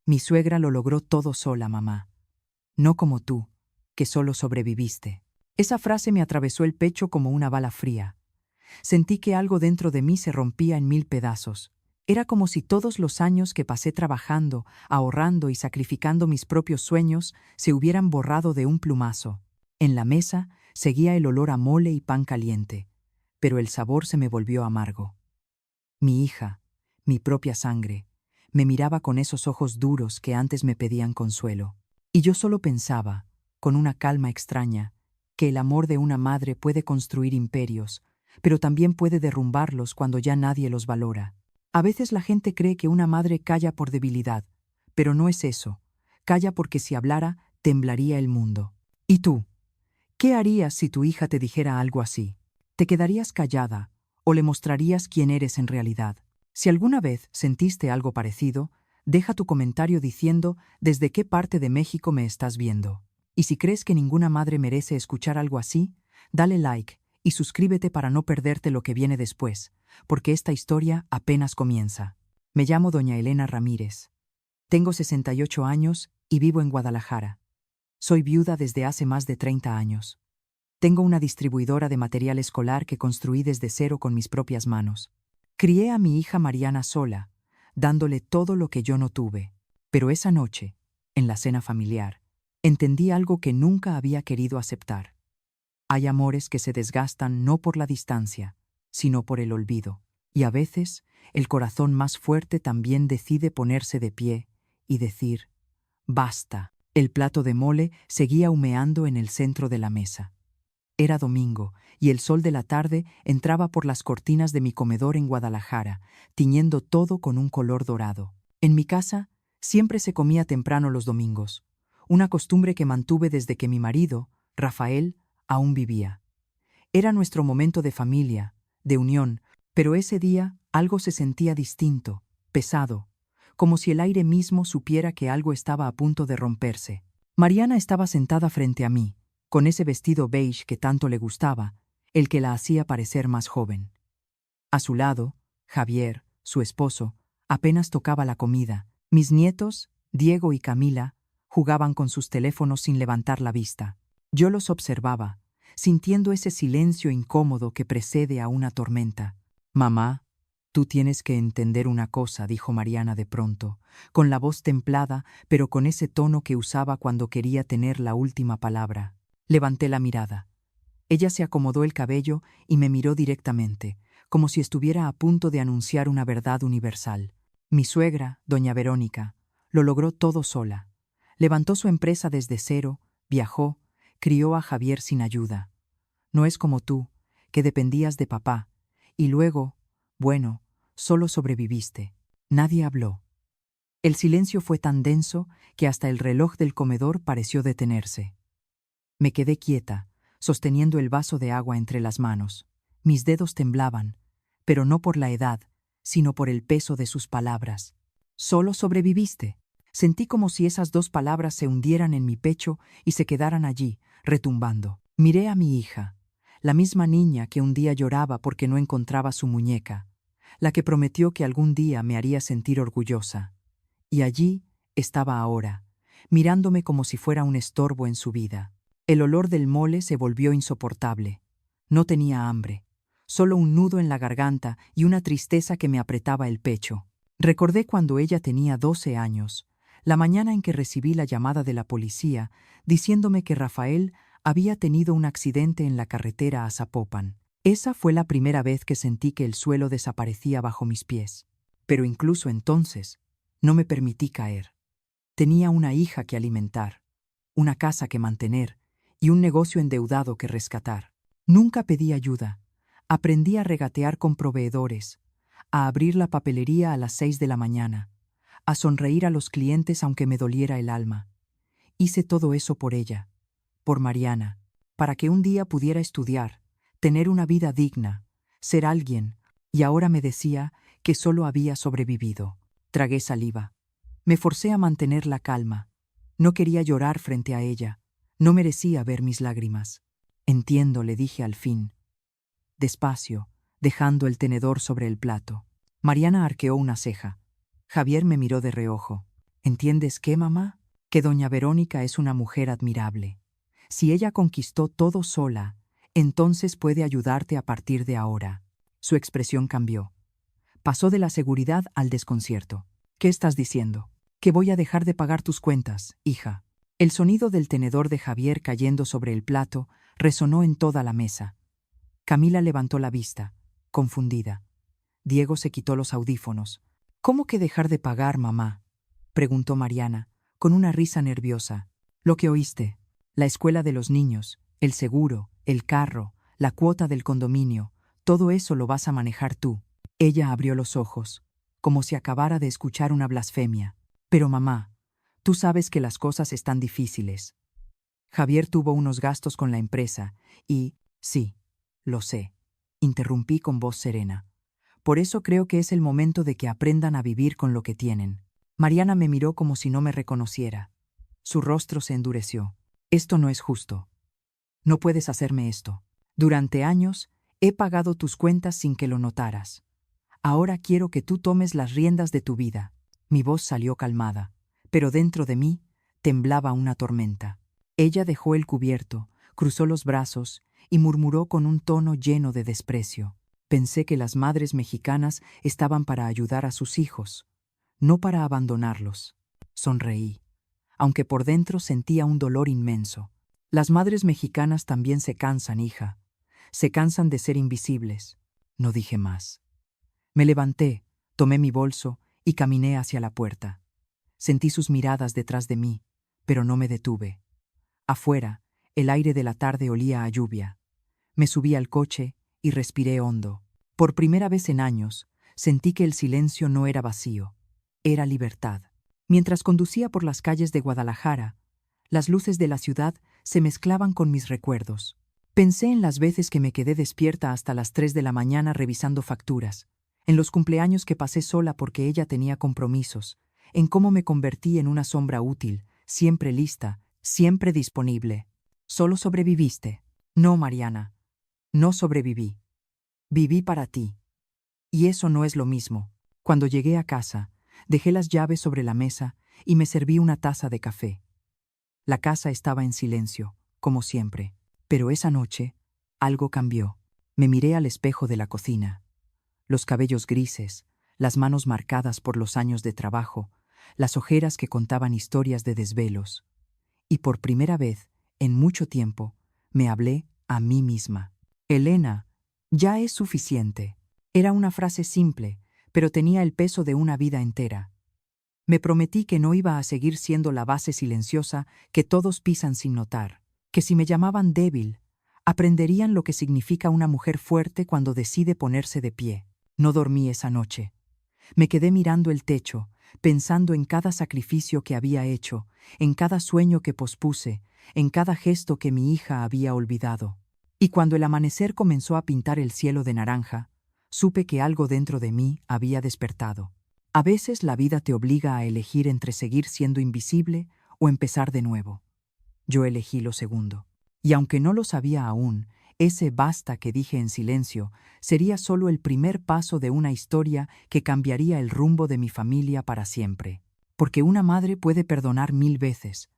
Mi suegra lo logró todo sola, mamá. No como tú, que solo sobreviviste. Esa frase me atravesó el pecho como una bala fría. Sentí que algo dentro de mí se rompía en mil pedazos. Era como si todos los años que pasé trabajando, ahorrando y sacrificando mis propios sueños se hubieran borrado de un plumazo. En la mesa seguía el olor a mole y pan caliente, pero el sabor se me volvió amargo. Mi hija, mi propia sangre, me miraba con esos ojos duros que antes me pedían consuelo. Y yo solo pensaba, con una calma extraña, que el amor de una madre puede construir imperios, pero también puede derrumbarlos cuando ya nadie los valora. A veces la gente cree que una madre calla por debilidad, pero no es eso. Calla porque si hablara, temblaría el mundo. ¿Y tú? ¿Qué harías si tu hija te dijera algo así? ¿Te quedarías callada o le mostrarías quién eres en realidad? Si alguna vez sentiste algo parecido, deja tu comentario diciendo desde qué parte de México me estás viendo. Y si crees que ninguna madre merece escuchar algo así, dale like y suscríbete para no perderte lo que viene después, porque esta historia apenas comienza. Me llamo doña Elena Ramírez. Tengo 68 años y vivo en Guadalajara. Soy viuda desde hace más de 30 años. Tengo una distribuidora de material escolar que construí desde cero con mis propias manos. Crié a mi hija Mariana sola, dándole todo lo que yo no tuve. Pero esa noche, en la cena familiar, entendí algo que nunca había querido aceptar. Hay amores que se desgastan no por la distancia, sino por el olvido. Y a veces, el corazón más fuerte también decide ponerse de pie y decir, basta. El plato de mole seguía humeando en el centro de la mesa. Era domingo, y el sol de la tarde entraba por las cortinas de mi comedor en Guadalajara, tiñendo todo con un color dorado. En mi casa, siempre se comía temprano los domingos, una costumbre que mantuve desde que mi marido, Rafael, aún vivía. Era nuestro momento de familia, de unión, pero ese día algo se sentía distinto, pesado, como si el aire mismo supiera que algo estaba a punto de romperse. Mariana estaba sentada frente a mí, con ese vestido beige que tanto le gustaba, el que la hacía parecer más joven. A su lado, Javier, su esposo, apenas tocaba la comida. Mis nietos, Diego y Camila, jugaban con sus teléfonos sin levantar la vista. Yo los observaba, sintiendo ese silencio incómodo que precede a una tormenta. Mamá, tú tienes que entender una cosa, dijo Mariana de pronto, con la voz templada, pero con ese tono que usaba cuando quería tener la última palabra. Levanté la mirada. Ella se acomodó el cabello y me miró directamente, como si estuviera a punto de anunciar una verdad universal. Mi suegra, doña Verónica, lo logró todo sola. Levantó su empresa desde cero, viajó, crió a Javier sin ayuda. No es como tú, que dependías de papá, y luego, bueno, solo sobreviviste. Nadie habló. El silencio fue tan denso que hasta el reloj del comedor pareció detenerse. Me quedé quieta, sosteniendo el vaso de agua entre las manos. Mis dedos temblaban, pero no por la edad, sino por el peso de sus palabras. Solo sobreviviste. Sentí como si esas dos palabras se hundieran en mi pecho y se quedaran allí, retumbando. Miré a mi hija, la misma niña que un día lloraba porque no encontraba su muñeca, la que prometió que algún día me haría sentir orgullosa. Y allí estaba ahora, mirándome como si fuera un estorbo en su vida. El olor del mole se volvió insoportable. No tenía hambre, solo un nudo en la garganta y una tristeza que me apretaba el pecho. Recordé cuando ella tenía 12 años, la mañana en que recibí la llamada de la policía diciéndome que Rafael había tenido un accidente en la carretera a Zapopan. Esa fue la primera vez que sentí que el suelo desaparecía bajo mis pies. Pero incluso entonces, no me permití caer. Tenía una hija que alimentar, una casa que mantener, y un negocio endeudado que rescatar. Nunca pedí ayuda. Aprendí a regatear con proveedores, a abrir la papelería a las 6 de la mañana, a sonreír a los clientes aunque me doliera el alma. Hice todo eso por ella, por Mariana, para que un día pudiera estudiar, tener una vida digna, ser alguien, y ahora me decía que solo había sobrevivido. Tragué saliva. Me forcé a mantener la calma. No quería llorar frente a ella. No merecía ver mis lágrimas. Entiendo, le dije al fin. Despacio, dejando el tenedor sobre el plato. Mariana arqueó una ceja. Javier me miró de reojo. ¿Entiendes qué, mamá? Que doña Verónica es una mujer admirable. Si ella conquistó todo sola, entonces puede ayudarte a partir de ahora. Su expresión cambió. Pasó de la seguridad al desconcierto. ¿Qué estás diciendo? Que voy a dejar de pagar tus cuentas, hija. El sonido del tenedor de Javier cayendo sobre el plato resonó en toda la mesa. Camila levantó la vista, confundida. Diego se quitó los audífonos. ¿Cómo que dejar de pagar, mamá?, preguntó Mariana, con una risa nerviosa. Lo que oíste. La escuela de los niños, el seguro, el carro, la cuota del condominio, todo eso lo vas a manejar tú. Ella abrió los ojos, como si acabara de escuchar una blasfemia. Pero mamá, tú sabes que las cosas están difíciles. Javier tuvo unos gastos con la empresa y, sí, lo sé, interrumpí con voz serena. Por eso creo que es el momento de que aprendan a vivir con lo que tienen. Mariana me miró como si no me reconociera. Su rostro se endureció. Esto no es justo. No puedes hacerme esto. Durante años he pagado tus cuentas sin que lo notaras. Ahora quiero que tú tomes las riendas de tu vida. Mi voz salió calmada, pero dentro de mí temblaba una tormenta. Ella dejó el cubierto, cruzó los brazos y murmuró con un tono lleno de desprecio. Pensé que las madres mexicanas estaban para ayudar a sus hijos, no para abandonarlos. Sonreí, aunque por dentro sentía un dolor inmenso. Las madres mexicanas también se cansan, hija. Se cansan de ser invisibles. No dije más. Me levanté, tomé mi bolso y caminé hacia la puerta. Sentí sus miradas detrás de mí, pero no me detuve. Afuera, el aire de la tarde olía a lluvia. Me subí al coche y respiré hondo. Por primera vez en años, sentí que el silencio no era vacío, era libertad. Mientras conducía por las calles de Guadalajara, las luces de la ciudad se mezclaban con mis recuerdos. Pensé en las veces que me quedé despierta hasta las 3 de la mañana revisando facturas, en los cumpleaños que pasé sola porque ella tenía compromisos, en cómo me convertí en una sombra útil, siempre lista, siempre disponible. Solo sobreviviste. No, Mariana. No sobreviví. Viví para ti. Y eso no es lo mismo. Cuando llegué a casa, dejé las llaves sobre la mesa y me serví una taza de café. La casa estaba en silencio, como siempre. Pero esa noche, algo cambió. Me miré al espejo de la cocina. Los cabellos grises, las manos marcadas por los años de trabajo, las ojeras que contaban historias de desvelos. Y por primera vez, en mucho tiempo, me hablé a mí misma. Elena, ya es suficiente. Era una frase simple, pero tenía el peso de una vida entera. Me prometí que no iba a seguir siendo la base silenciosa que todos pisan sin notar, que si me llamaban débil, aprenderían lo que significa una mujer fuerte cuando decide ponerse de pie. No dormí esa noche. Me quedé mirando el techo, pensando en cada sacrificio que había hecho, en cada sueño que pospuse, en cada gesto que mi hija había olvidado. Y cuando el amanecer comenzó a pintar el cielo de naranja, supe que algo dentro de mí había despertado. A veces la vida te obliga a elegir entre seguir siendo invisible o empezar de nuevo. Yo elegí lo segundo. Y aunque no lo sabía aún, ese basta que dije en silencio sería solo el primer paso de una historia que cambiaría el rumbo de mi familia para siempre. Porque una madre puede perdonar 1000 veces,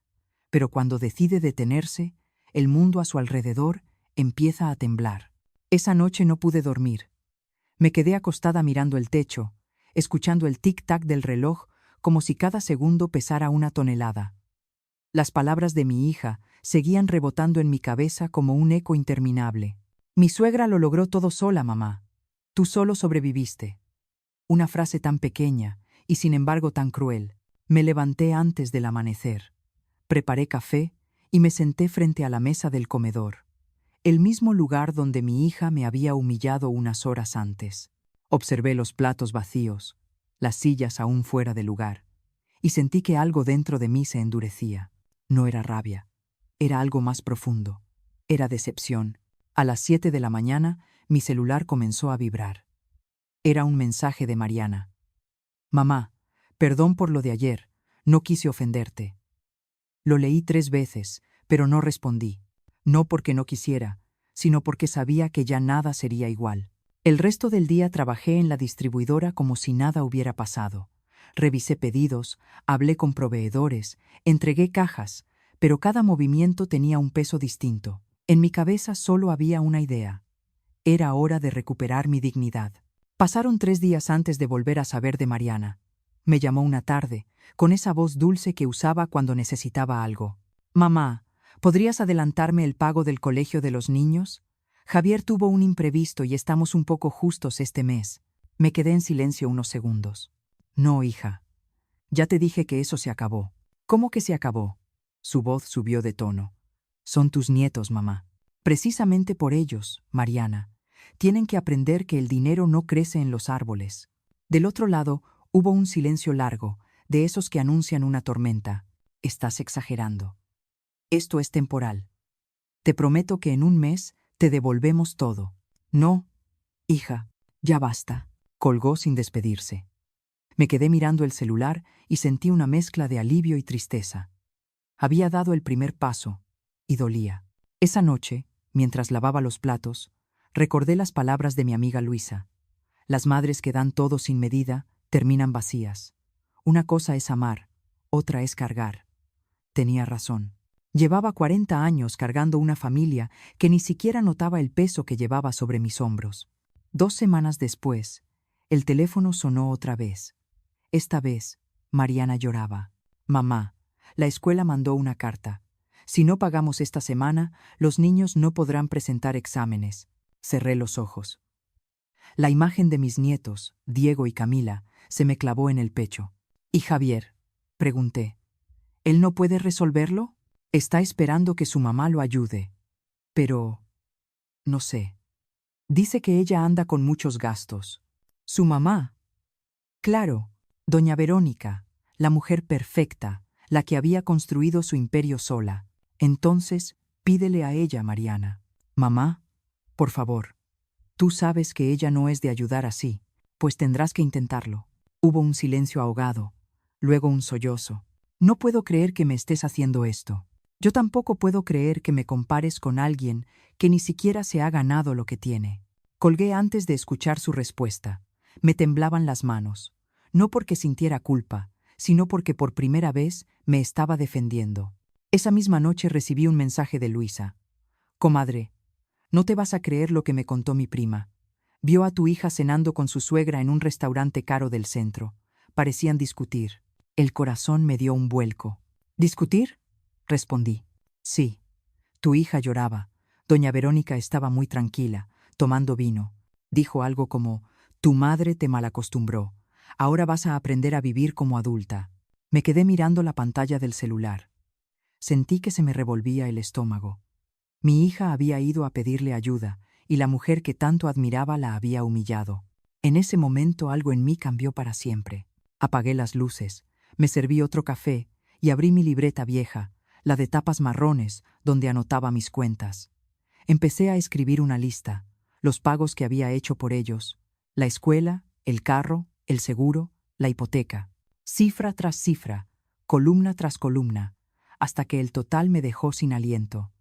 pero cuando decide detenerse, el mundo a su alrededor empieza a temblar. Esa noche no pude dormir. Me quedé acostada mirando el techo, escuchando el tic-tac del reloj como si cada segundo pesara una tonelada. Las palabras de mi hija seguían rebotando en mi cabeza como un eco interminable. Mi suegra lo logró todo sola, mamá. Tú solo sobreviviste. Una frase tan pequeña y sin embargo tan cruel. Me levanté antes del amanecer. Preparé café y me senté frente a la mesa del comedor, el mismo lugar donde mi hija me había humillado unas horas antes. Observé los platos vacíos, las sillas aún fuera de lugar, y sentí que algo dentro de mí se endurecía. No era rabia, era algo más profundo. Era decepción. A las 7 de la mañana, mi celular comenzó a vibrar. Era un mensaje de Mariana. Mamá, perdón por lo de ayer, no quise ofenderte. Lo leí 3 veces, pero no respondí. No porque no quisiera, sino porque sabía que ya nada sería igual. El resto del día trabajé en la distribuidora como si nada hubiera pasado. Revisé pedidos, hablé con proveedores, entregué cajas, pero cada movimiento tenía un peso distinto. En mi cabeza solo había una idea. Era hora de recuperar mi dignidad. Pasaron 3 días antes de volver a saber de Mariana. Me llamó una tarde, con esa voz dulce que usaba cuando necesitaba algo. «Mamá, ¿podrías adelantarme el pago del colegio de los niños? Javier tuvo un imprevisto y estamos un poco justos este mes». Me quedé en silencio unos segundos. «No, hija. Ya te dije que eso se acabó». «¿Cómo que se acabó?» Su voz subió de tono. «Son tus nietos, mamá. Precisamente por ellos, Mariana. Tienen que aprender que el dinero no crece en los árboles». Del otro lado, hubo un silencio largo, de esos que anuncian una tormenta. «Estás exagerando. Esto es temporal. Te prometo que en un mes te devolvemos todo». «No, hija, ya basta», colgó sin despedirse. Me quedé mirando el celular y sentí una mezcla de alivio y tristeza. Había dado el primer paso, y dolía. Esa noche, mientras lavaba los platos, recordé las palabras de mi amiga Luisa. Las madres que dan todo sin medida terminan vacías. Una cosa es amar, otra es cargar. Tenía razón. Llevaba 40 años cargando una familia que ni siquiera notaba el peso que llevaba sobre mis hombros. 2 semanas después, el teléfono sonó otra vez. Esta vez, Mariana lloraba. «Mamá, la escuela mandó una carta. Si no pagamos esta semana, los niños no podrán presentar exámenes». Cerré los ojos. La imagen de mis nietos, Diego y Camila, se me clavó en el pecho. «¿Y Javier?», pregunté. «¿Él no puede resolverlo? Está esperando que su mamá lo ayude. Pero no sé. Dice que ella anda con muchos gastos». «¿Su mamá?». «Claro, doña Verónica, la mujer perfecta, la que había construido su imperio sola. Entonces, pídele a ella, Mariana». «Mamá, por favor. Tú sabes que ella no es de ayudar así, pues tendrás que intentarlo». Hubo un silencio ahogado, luego un sollozo. «No puedo creer que me estés haciendo esto. Yo tampoco puedo creer que me compares con alguien que ni siquiera se ha ganado lo que tiene». Colgué antes de escuchar su respuesta. Me temblaban las manos, no porque sintiera culpa, sino porque por primera vez me estaba defendiendo. Esa misma noche recibí un mensaje de Luisa. «Comadre, no te vas a creer lo que me contó mi prima. Vio a tu hija cenando con su suegra en un restaurante caro del centro. Parecían discutir». El corazón me dio un vuelco. «¿Discutir?», respondí. «Sí. Tu hija lloraba. Doña Verónica estaba muy tranquila, tomando vino. Dijo algo como: tu madre te malacostumbró. Ahora vas a aprender a vivir como adulta». Me quedé mirando la pantalla del celular. Sentí que se me revolvía el estómago. Mi hija había ido a pedirle ayuda, y la mujer que tanto admiraba la había humillado. En ese momento algo en mí cambió para siempre. Apagué las luces, me serví otro café y abrí mi libreta vieja, la de tapas marrones, donde anotaba mis cuentas. Empecé a escribir una lista, los pagos que había hecho por ellos, la escuela, el carro, el seguro, la hipoteca, cifra tras cifra, columna tras columna, hasta que el total me dejó sin aliento.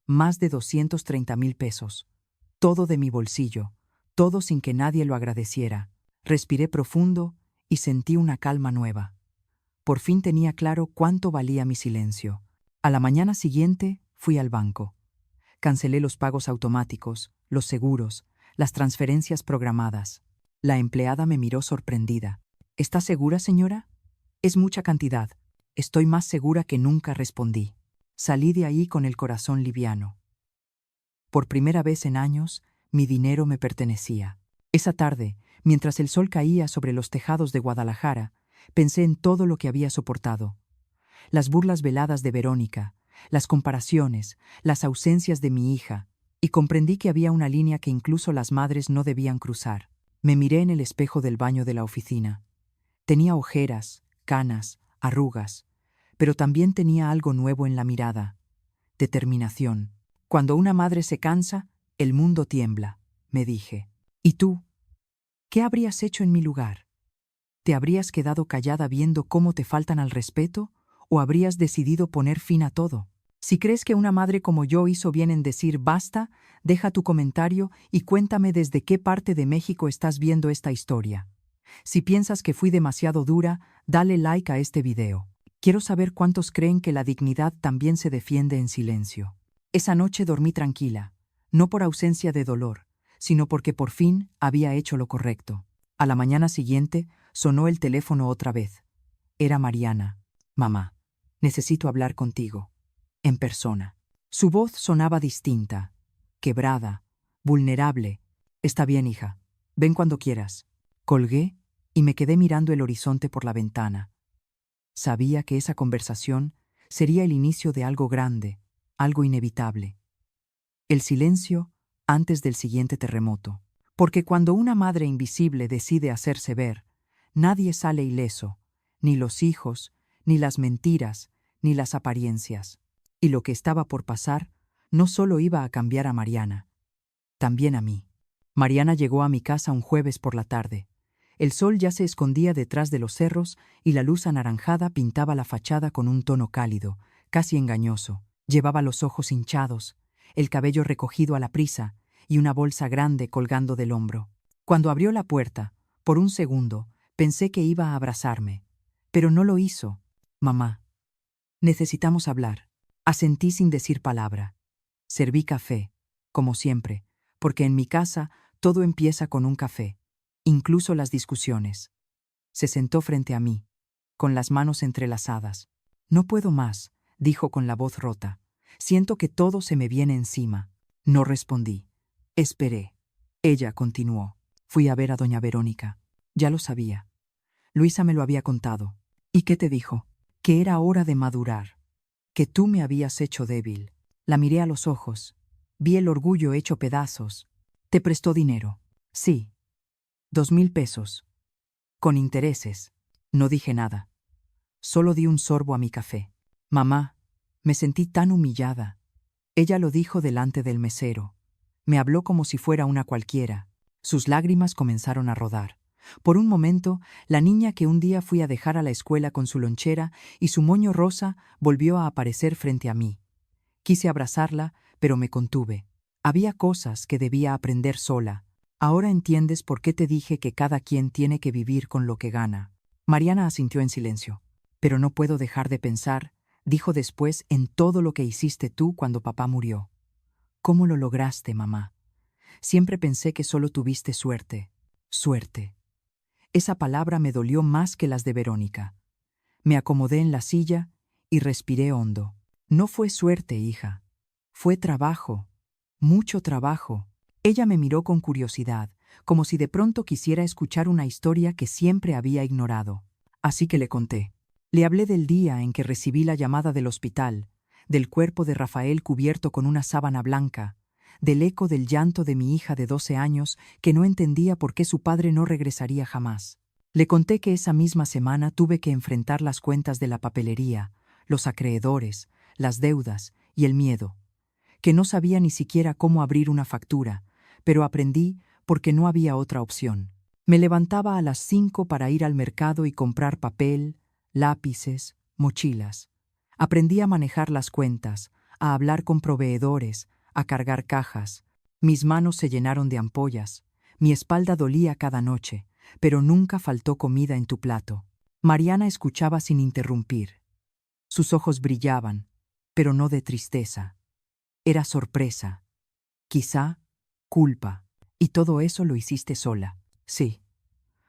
Más de 230,000 pesos. Todo de mi bolsillo, todo sin que nadie lo agradeciera. Respiré profundo y sentí una calma nueva. Por fin tenía claro cuánto valía mi silencio. A la mañana siguiente fui al banco. Cancelé los pagos automáticos, los seguros, las transferencias programadas. La empleada me miró sorprendida. «¿Está segura, señora?». «Es mucha cantidad». «Estoy más segura que nunca», respondí. Salí de ahí con el corazón liviano. Por primera vez en años, mi dinero me pertenecía. Esa tarde, mientras el sol caía sobre los tejados de Guadalajara, pensé en todo lo que había soportado. Las burlas veladas de Verónica, las comparaciones, las ausencias de mi hija, y comprendí que había una línea que incluso las madres no debían cruzar. Me miré en el espejo del baño de la oficina. Tenía ojeras, canas, arrugas, pero también tenía algo nuevo en la mirada: determinación. «Cuando una madre se cansa, el mundo tiembla», me dije. «¿Y tú? ¿Qué habrías hecho en mi lugar? ¿Te habrías quedado callada viendo cómo te faltan al respeto o habrías decidido poner fin a todo? Si crees que una madre como yo hizo bien en decir basta, deja tu comentario y cuéntame desde qué parte de México estás viendo esta historia». Si piensas que fui demasiado dura, dale like a este video. Quiero saber cuántos creen que la dignidad también se defiende en silencio. Esa noche dormí tranquila, no por ausencia de dolor, sino porque por fin había hecho lo correcto. A la mañana siguiente sonó el teléfono otra vez. Era Mariana. Mamá, necesito hablar contigo. En persona. Su voz sonaba distinta, quebrada, vulnerable. Está bien, hija. Ven cuando quieras. Colgué y me quedé mirando el horizonte por la ventana. Sabía que esa conversación sería el inicio de algo grande, algo inevitable. El silencio antes del siguiente terremoto. Porque cuando una madre invisible decide hacerse ver, nadie sale ileso, ni los hijos, ni las mentiras, ni las apariencias. Y lo que estaba por pasar no solo iba a cambiar a Mariana, también a mí. Mariana llegó a mi casa un jueves por la tarde. El sol ya se escondía detrás de los cerros y la luz anaranjada pintaba la fachada con un tono cálido, casi engañoso. Llevaba los ojos hinchados, el cabello recogido a la prisa y una bolsa grande colgando del hombro. Cuando abrió la puerta, por un segundo, pensé que iba a abrazarme, pero no lo hizo. Mamá, necesitamos hablar. Asentí sin decir palabra. Serví café, como siempre, porque en mi casa todo empieza con un café, incluso las discusiones. Se sentó frente a mí, con las manos entrelazadas. No puedo más, dijo con la voz rota. Siento que todo se me viene encima. No respondí. Esperé. Ella continuó. Fui a ver a doña Verónica. Ya lo sabía. Luisa me lo había contado. ¿Y qué te dijo? Que era hora de madurar. Que tú me habías hecho débil. La miré a los ojos. Vi el orgullo hecho pedazos. ¿Te prestó dinero? Sí. 2,000 pesos. Con intereses. No dije nada. Solo di un sorbo a mi café. Mamá, me sentí tan humillada. Ella lo dijo delante del mesero. Me habló como si fuera una cualquiera. Sus lágrimas comenzaron a rodar. Por un momento, la niña que un día fui a dejar a la escuela con su lonchera y su moño rosa volvió a aparecer frente a mí. Quise abrazarla, pero me contuve. Había cosas que debía aprender sola. Ahora entiendes por qué te dije que cada quien tiene que vivir con lo que gana. Mariana asintió en silencio. Pero no puedo dejar de pensar, dijo después, en todo lo que hiciste tú cuando papá murió. ¿Cómo lo lograste, mamá? Siempre pensé que solo tuviste suerte. Suerte. Esa palabra me dolió más que las de Verónica. Me acomodé en la silla y respiré hondo. No fue suerte, hija. Fue trabajo. Mucho trabajo. Ella me miró con curiosidad, como si de pronto quisiera escuchar una historia que siempre había ignorado. Así que le conté. Le hablé del día en que recibí la llamada del hospital, del cuerpo de Rafael cubierto con una sábana blanca, del eco del llanto de mi hija de 12 años que no entendía por qué su padre no regresaría jamás. Le conté que esa misma semana tuve que enfrentar las cuentas de la papelería, los acreedores, las deudas y el miedo, que no sabía ni siquiera cómo abrir una factura, pero aprendí porque no había otra opción. Me levantaba a las 5 para ir al mercado y comprar papel, lápices, mochilas. Aprendí a manejar las cuentas, a hablar con proveedores, a cargar cajas. Mis manos se llenaron de ampollas. Mi espalda dolía cada noche, pero nunca faltó comida en tu plato. Mariana escuchaba sin interrumpir. Sus ojos brillaban, pero no de tristeza. Era sorpresa. Quizá culpa. Y todo eso lo hiciste sola. Sí.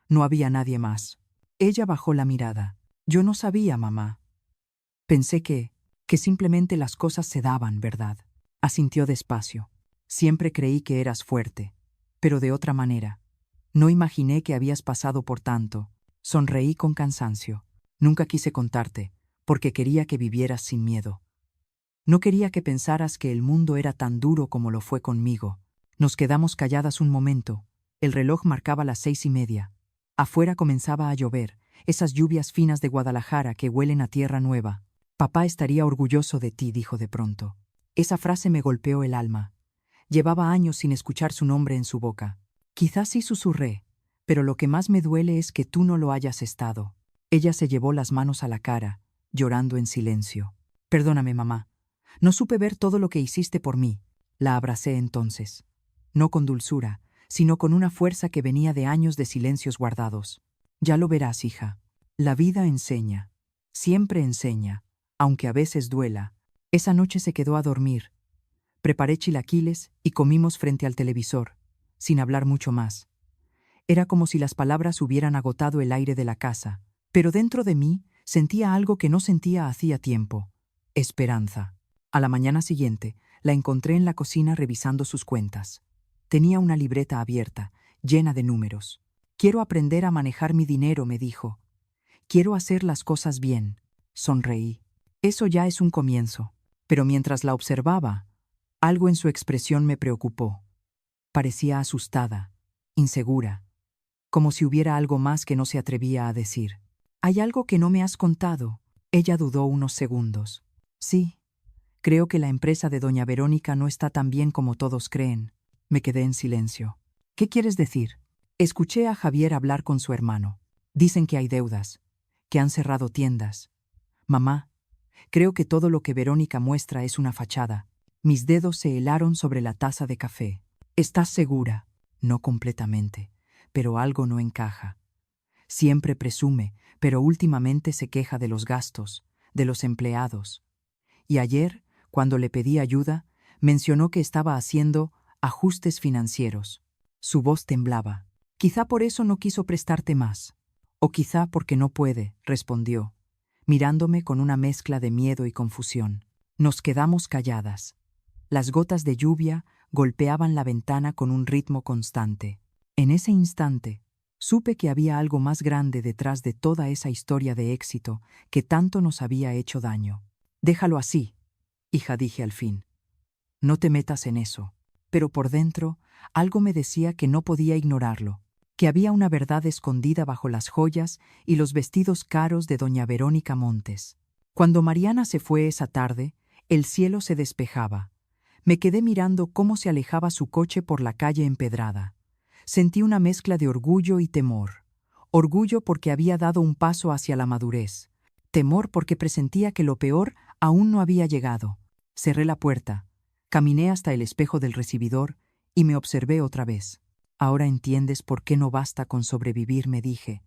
No había nadie más. Ella bajó la mirada. Yo no sabía, mamá. Pensé que simplemente las cosas se daban, ¿verdad? Asintió despacio. Siempre creí que eras fuerte, pero de otra manera. No imaginé que habías pasado por tanto. Sonreí con cansancio. Nunca quise contarte, porque quería que vivieras sin miedo. No quería que pensaras que el mundo era tan duro como lo fue conmigo. Nos quedamos calladas un momento. El reloj marcaba las 6:30. Afuera comenzaba a llover, esas lluvias finas de Guadalajara que huelen a tierra nueva. Papá estaría orgulloso de ti, dijo de pronto. Esa frase me golpeó el alma. Llevaba años sin escuchar su nombre en su boca. Quizás sí susurré, pero lo que más me duele es que tú no lo hayas estado. Ella se llevó las manos a la cara, llorando en silencio. Perdóname, mamá. No supe ver todo lo que hiciste por mí. La abracé entonces. No con dulzura, sino con una fuerza que venía de años de silencios guardados. Ya lo verás, hija. La vida enseña. Siempre enseña, aunque a veces duela. Esa noche se quedó a dormir. Preparé chilaquiles y comimos frente al televisor, sin hablar mucho más. Era como si las palabras hubieran agotado el aire de la casa, pero dentro de mí sentía algo que no sentía hacía tiempo: esperanza. A la mañana siguiente, la encontré en la cocina revisando sus cuentas. Tenía una libreta abierta, llena de números. Quiero aprender a manejar mi dinero, me dijo. Quiero hacer las cosas bien. Sonreí. Eso ya es un comienzo. Pero mientras la observaba, algo en su expresión me preocupó. Parecía asustada, insegura, como si hubiera algo más que no se atrevía a decir. «Hay algo que no me has contado». Ella dudó unos segundos. «Sí, creo que la empresa de doña Verónica no está tan bien como todos creen». Me quedé en silencio. «¿Qué quieres decir?» Escuché a Javier hablar con su hermano. «Dicen que hay deudas, que han cerrado tiendas. Mamá, creo que todo lo que Verónica muestra es una fachada». Mis dedos se helaron sobre la taza de café. «¿Estás segura?» «No completamente, pero algo no encaja. Siempre presume, pero últimamente se queja de los gastos, de los empleados. Y ayer, cuando le pedí ayuda, mencionó que estaba haciendo ajustes financieros». Su voz temblaba. «Quizá por eso no quiso prestarte más. O quizá porque no puede», respondió, mirándome con una mezcla de miedo y confusión. Nos quedamos calladas. Las gotas de lluvia golpeaban la ventana con un ritmo constante. En ese instante, supe que había algo más grande detrás de toda esa historia de éxito que tanto nos había hecho daño. «Déjalo así, hija», dije al fin. «No te metas en eso». Pero por dentro, algo me decía que no podía ignorarlo, que había una verdad escondida bajo las joyas y los vestidos caros de doña Verónica Montes. Cuando Mariana se fue esa tarde, el cielo se despejaba. Me quedé mirando cómo se alejaba su coche por la calle empedrada. Sentí una mezcla de orgullo y temor. Orgullo porque había dado un paso hacia la madurez. Temor porque presentía que lo peor aún no había llegado. Cerré la puerta, caminé hasta el espejo del recibidor y me observé otra vez. «Ahora entiendes por qué no basta con sobrevivir», me dije.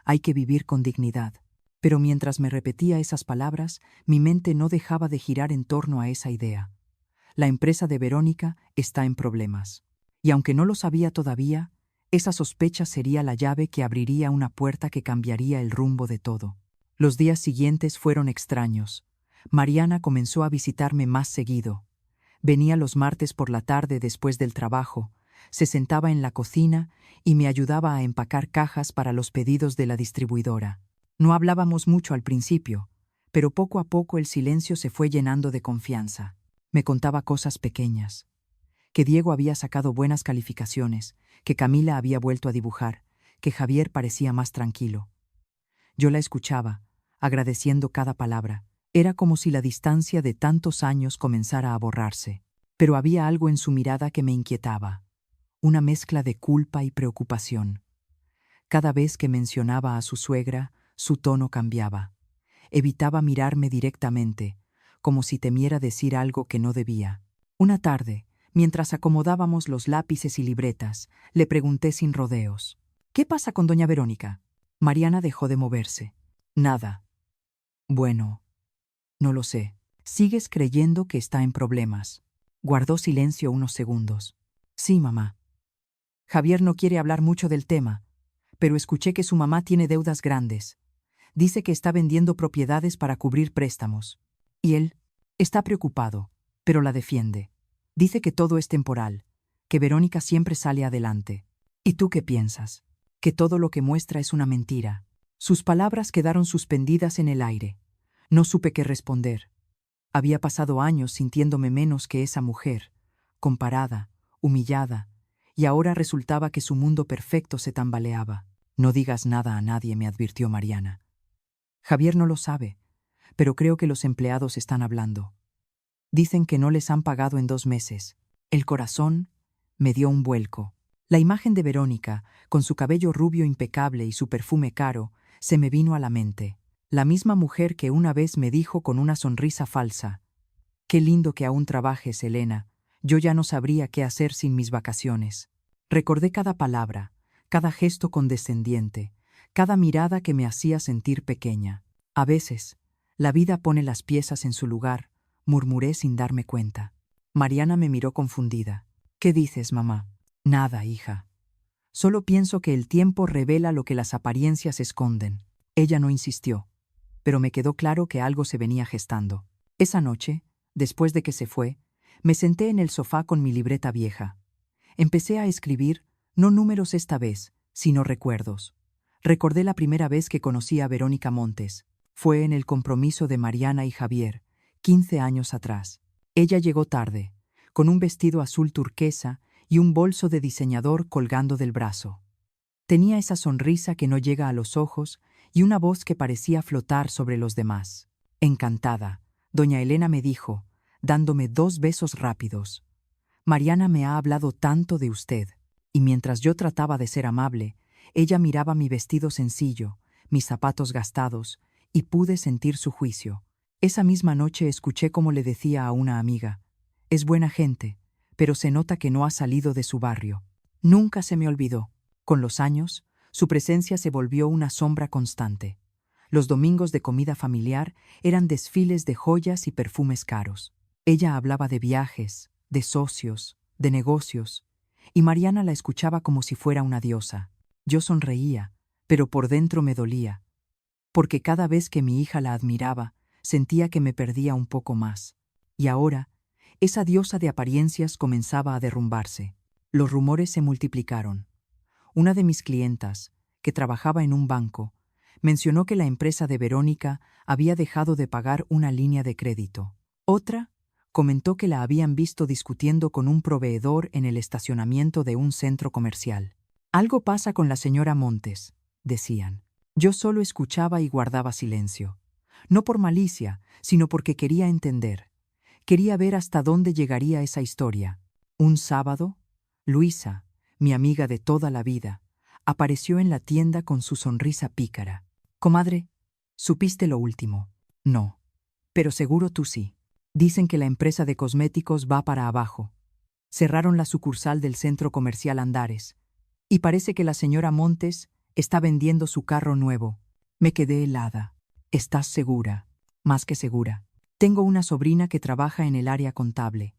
«Hay que vivir con dignidad». Pero mientras me repetía esas palabras, mi mente no dejaba de girar en torno a esa idea. La empresa de Verónica está en problemas. Y aunque no lo sabía todavía, esa sospecha sería la llave que abriría una puerta que cambiaría el rumbo de todo. Los días siguientes fueron extraños. Mariana comenzó a visitarme más seguido. Venía los martes por la tarde después del trabajo, se sentaba en la cocina y me ayudaba a empacar cajas para los pedidos de la distribuidora. No hablábamos mucho al principio, pero poco a poco el silencio se fue llenando de confianza. Me contaba cosas pequeñas: que Diego había sacado buenas calificaciones, que Camila había vuelto a dibujar, que Javier parecía más tranquilo. Yo la escuchaba, agradeciendo cada palabra. Era como si la distancia de tantos años comenzara a borrarse. Pero había algo en su mirada que me inquietaba, una mezcla de culpa y preocupación. Cada vez que mencionaba a su suegra, su tono cambiaba. Evitaba mirarme directamente, como si temiera decir algo que no debía. Una tarde, mientras acomodábamos los lápices y libretas, le pregunté sin rodeos: «¿Qué pasa con doña Verónica?» Mariana dejó de moverse. «Nada». «Bueno, no lo sé. ¿Sigues creyendo que está en problemas?» Guardó silencio unos segundos. «Sí, mamá. Javier no quiere hablar mucho del tema, pero escuché que su mamá tiene deudas grandes. Dice que está vendiendo propiedades para cubrir préstamos. Y él está preocupado, pero la defiende. Dice que todo es temporal, que Verónica siempre sale adelante. ¿Y tú qué piensas? Que todo lo que muestra es una mentira». Sus palabras quedaron suspendidas en el aire. No supe qué responder. Había pasado años sintiéndome menos que esa mujer, comparada, humillada, y ahora resultaba que su mundo perfecto se tambaleaba. «No digas nada a nadie», me advirtió Mariana. «Javier no lo sabe, pero creo que los empleados están hablando. Dicen que no les han pagado en 2 meses». El corazón me dio un vuelco. La imagen de Verónica, con su cabello rubio impecable y su perfume caro, se me vino a la mente. La misma mujer que una vez me dijo con una sonrisa falsa: «Qué lindo que aún trabajes, Elena. Yo ya no sabría qué hacer sin mis vacaciones». Recordé cada palabra, cada gesto condescendiente, cada mirada que me hacía sentir pequeña. A veces, la vida pone las piezas en su lugar, murmuré sin darme cuenta. Mariana me miró confundida. ¿Qué dices, mamá? Nada, hija. Solo pienso que el tiempo revela lo que las apariencias esconden. Ella no insistió, pero me quedó claro que algo se venía gestando. Esa noche, después de que se fue, me senté en el sofá con mi libreta vieja. Empecé a escribir, no números esta vez, sino recuerdos. Recordé la primera vez que conocí a Verónica Montes. Fue en el compromiso de Mariana y Javier, 15 años atrás. Ella llegó tarde, con un vestido azul turquesa y un bolso de diseñador colgando del brazo. Tenía esa sonrisa que no llega a los ojos y una voz que parecía flotar sobre los demás. Encantada, doña Elena me dijo, dándome 2 besos rápidos. Mariana me ha hablado tanto de usted. Y mientras yo trataba de ser amable, ella miraba mi vestido sencillo, mis zapatos gastados, y pude sentir su juicio. Esa misma noche escuché cómo le decía a una amiga, es buena gente, pero se nota que no ha salido de su barrio. Nunca se me olvidó. Con los años, su presencia se volvió una sombra constante. Los domingos de comida familiar eran desfiles de joyas y perfumes caros. Ella hablaba de viajes, de socios, de negocios, y Mariana la escuchaba como si fuera una diosa. Yo sonreía, pero por dentro me dolía, porque cada vez que mi hija la admiraba, sentía que me perdía un poco más. Y ahora, esa diosa de apariencias comenzaba a derrumbarse. Los rumores se multiplicaron. Una de mis clientas, que trabajaba en un banco, mencionó que la empresa de Verónica había dejado de pagar una línea de crédito. Otra comentó que la habían visto discutiendo con un proveedor en el estacionamiento de un centro comercial. Algo pasa con la señora Montes, decían. Yo solo escuchaba y guardaba silencio. No por malicia, sino porque quería entender. Quería ver hasta dónde llegaría esa historia. Un sábado, Luisa, mi amiga de toda la vida, apareció en la tienda con su sonrisa pícara. Comadre, ¿supiste lo último? No. Pero seguro tú sí. Dicen que la empresa de cosméticos va para abajo. Cerraron la sucursal del centro comercial Andares. Y parece que la señora Montes está vendiendo su carro nuevo. Me quedé helada. ¿Estás segura? Más que segura. Tengo una sobrina que trabaja en el área contable.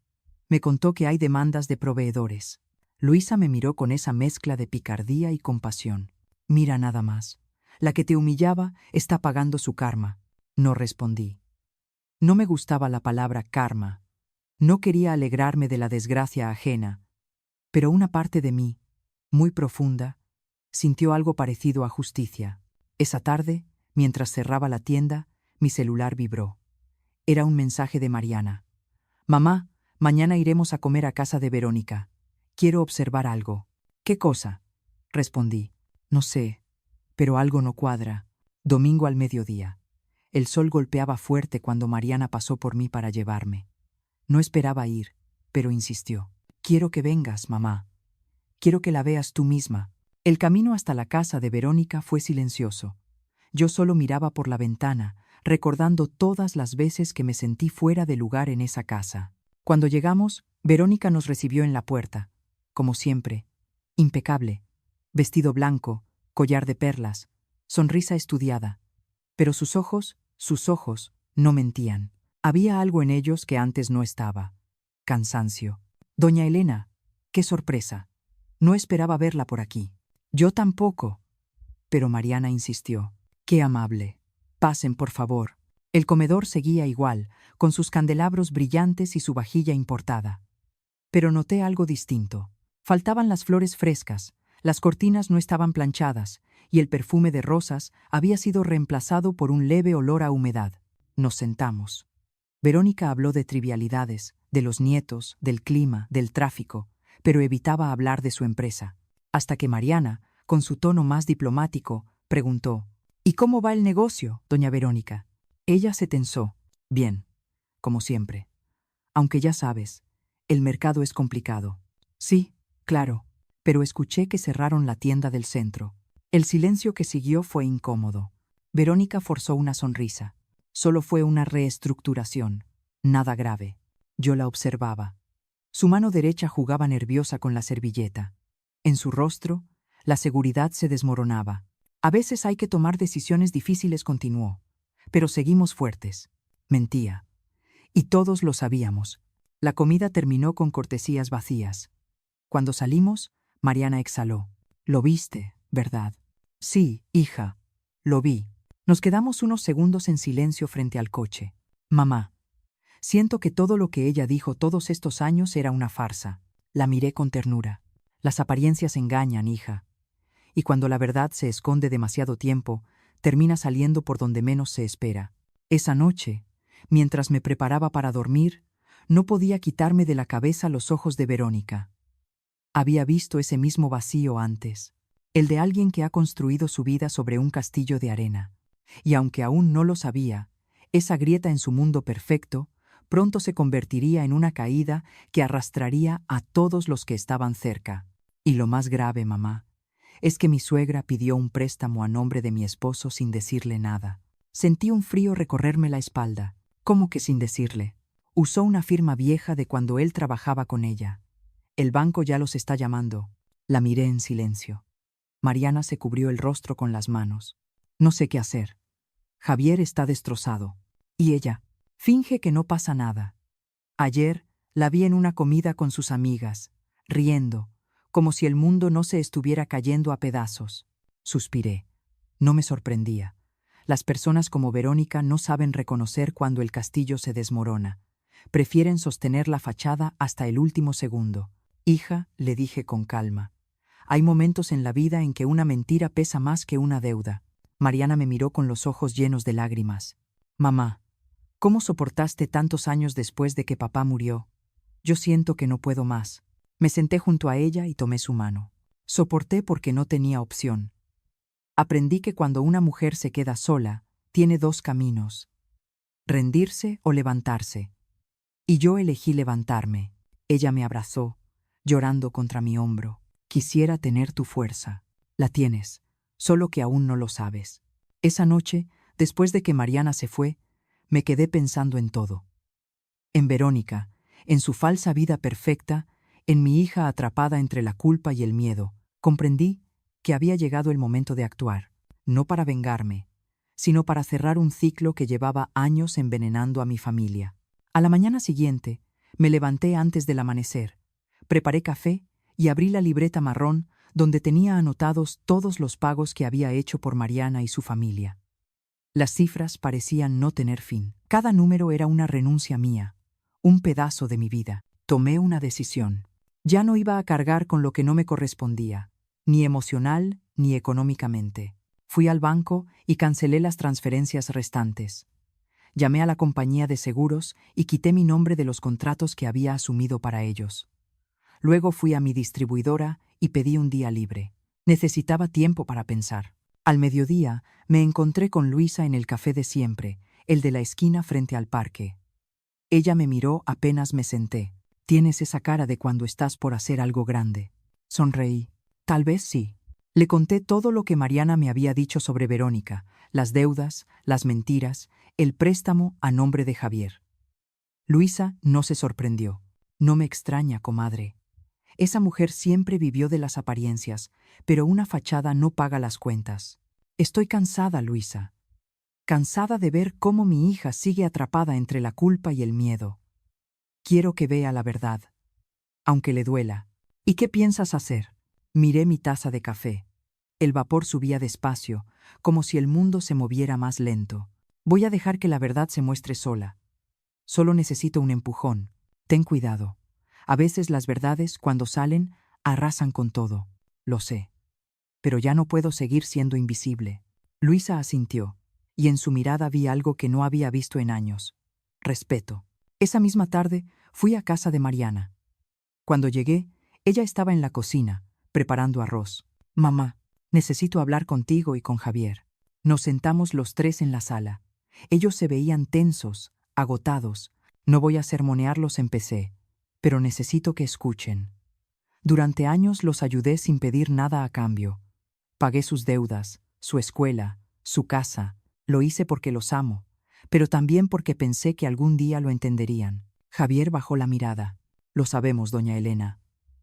Me contó que hay demandas de proveedores. Luisa me miró con esa mezcla de picardía y compasión. Mira nada más. La que te humillaba está pagando su karma. No respondí. No me gustaba la palabra karma. No quería alegrarme de la desgracia ajena. Pero una parte de mí, muy profunda, sintió algo parecido a justicia. Esa tarde, mientras cerraba la tienda, mi celular vibró. Era un mensaje de Mariana. Mamá, mañana iremos a comer a casa de Verónica. Quiero observar algo. ¿Qué cosa? Respondí. No sé, pero algo no cuadra. Domingo al mediodía. El sol golpeaba fuerte cuando Mariana pasó por mí para llevarme. No esperaba ir, pero insistió. Quiero que vengas, mamá. Quiero que la veas tú misma. El camino hasta la casa de Verónica fue silencioso. Yo solo miraba por la ventana, recordando todas las veces que me sentí fuera de lugar en esa casa. Cuando llegamos, Verónica nos recibió en la puerta, como siempre, impecable, vestido blanco, collar de perlas, sonrisa estudiada. Pero sus ojos, no mentían. Había algo en ellos que antes no estaba. Cansancio. Doña Elena, qué sorpresa. No esperaba verla por aquí. Yo tampoco. Pero Mariana insistió. Qué amable. Pasen, por favor. El comedor seguía igual, con sus candelabros brillantes y su vajilla importada. Pero noté algo distinto. Faltaban las flores frescas, las cortinas no estaban planchadas, y el perfume de rosas había sido reemplazado por un leve olor a humedad. Nos sentamos. Verónica habló de trivialidades, de los nietos, del clima, del tráfico, pero evitaba hablar de su empresa. Hasta que Mariana, con su tono más diplomático, preguntó: ¿Y cómo va el negocio, doña Verónica? Ella se tensó. Bien, como siempre. Aunque ya sabes, el mercado es complicado. Sí, claro, pero escuché que cerraron la tienda del centro. El silencio que siguió fue incómodo. Verónica forzó una sonrisa. Solo fue una reestructuración, nada grave. Yo la observaba. Su mano derecha jugaba nerviosa con la servilleta. En su rostro, la seguridad se desmoronaba. A veces hay que tomar decisiones difíciles, continuó. Pero seguimos fuertes. Mentía. Y todos lo sabíamos. La comida terminó con cortesías vacías. Cuando salimos, Mariana exhaló. Lo viste, ¿verdad? Sí, hija. Lo vi. Nos quedamos unos segundos en silencio frente al coche. Mamá. Siento que todo lo que ella dijo todos estos años era una farsa. La miré con ternura. Las apariencias engañan, hija. Y cuando la verdad se esconde demasiado tiempo, termina saliendo por donde menos se espera. Esa noche, mientras me preparaba para dormir, no podía quitarme de la cabeza los ojos de Verónica. Había visto ese mismo vacío antes, el de alguien que ha construido su vida sobre un castillo de arena. Y aunque aún no lo sabía, esa grieta en su mundo perfecto pronto se convertiría en una caída que arrastraría a todos los que estaban cerca. Y lo más grave, mamá, es que mi suegra pidió un préstamo a nombre de mi esposo sin decirle nada. Sentí un frío recorrerme la espalda. ¿Cómo que sin decirle? Usó una firma vieja de cuando él trabajaba con ella. El banco ya los está llamando. La miré en silencio. Mariana se cubrió el rostro con las manos. No sé qué hacer. Javier está destrozado. Y ella finge que no pasa nada. Ayer la vi en una comida con sus amigas, riendo, como si el mundo no se estuviera cayendo a pedazos. Suspiré. No me sorprendía. Las personas como Verónica no saben reconocer cuando el castillo se desmorona. Prefieren sostener la fachada hasta el último segundo. Hija, le dije con calma, hay momentos en la vida en que una mentira pesa más que una deuda. Mariana me miró con los ojos llenos de lágrimas. Mamá, ¿cómo soportaste tantos años después de que papá murió? Yo siento que no puedo más. Me senté junto a ella y tomé su mano. Soporté porque no tenía opción. Aprendí que cuando una mujer se queda sola, tiene dos caminos: rendirse o levantarse. Y yo elegí levantarme. Ella me abrazó, llorando contra mi hombro. Quisiera tener tu fuerza. La tienes, solo que aún no lo sabes. Esa noche, después de que Mariana se fue, me quedé pensando en todo. En Verónica, en su falsa vida perfecta, en mi hija atrapada entre la culpa y el miedo. Comprendí que había llegado el momento de actuar, no para vengarme, sino para cerrar un ciclo que llevaba años envenenando a mi familia. A la mañana siguiente, me levanté antes del amanecer, preparé café y abrí la libreta marrón donde tenía anotados todos los pagos que había hecho por Mariana y su familia. Las cifras parecían no tener fin. Cada número era una renuncia mía, un pedazo de mi vida. Tomé una decisión. Ya no iba a cargar con lo que no me correspondía, ni emocional ni económicamente. Fui al banco y cancelé las transferencias restantes. Llamé a la compañía de seguros y quité mi nombre de los contratos que había asumido para ellos. Luego fui a mi distribuidora y pedí un día libre. Necesitaba tiempo para pensar. Al mediodía me encontré con Luisa en el café de siempre, el de la esquina frente al parque. Ella me miró apenas me senté. Tienes esa cara de cuando estás por hacer algo grande. Sonreí. Tal vez sí. Le conté todo lo que Mariana me había dicho sobre Verónica, las deudas, las mentiras, el préstamo a nombre de Javier. Luisa no se sorprendió. No me extraña, comadre. Esa mujer siempre vivió de las apariencias, pero una fachada no paga las cuentas. Estoy cansada, Luisa. Cansada de ver cómo mi hija sigue atrapada entre la culpa y el miedo. Quiero que vea la verdad, aunque le duela. ¿Y qué piensas hacer? Miré mi taza de café. El vapor subía despacio, como si el mundo se moviera más lento. Voy a dejar que la verdad se muestre sola. Solo necesito un empujón. Ten cuidado. A veces las verdades, cuando salen, arrasan con todo. Lo sé. Pero ya no puedo seguir siendo invisible. Luisa asintió, y en su mirada vi algo que no había visto en años. Respeto. Esa misma tarde fui a casa de Mariana. Cuando llegué, ella estaba en la cocina, preparando arroz. Mamá, necesito hablar contigo y con Javier. Nos sentamos los tres en la sala. Ellos se veían tensos, agotados. No voy a sermonearlos, empecé, pero necesito que escuchen. Durante años los ayudé sin pedir nada a cambio. Pagué sus deudas, su escuela, su casa. Lo hice porque los amo, pero también porque pensé que algún día lo entenderían. Javier bajó la mirada. Lo sabemos, doña Elena,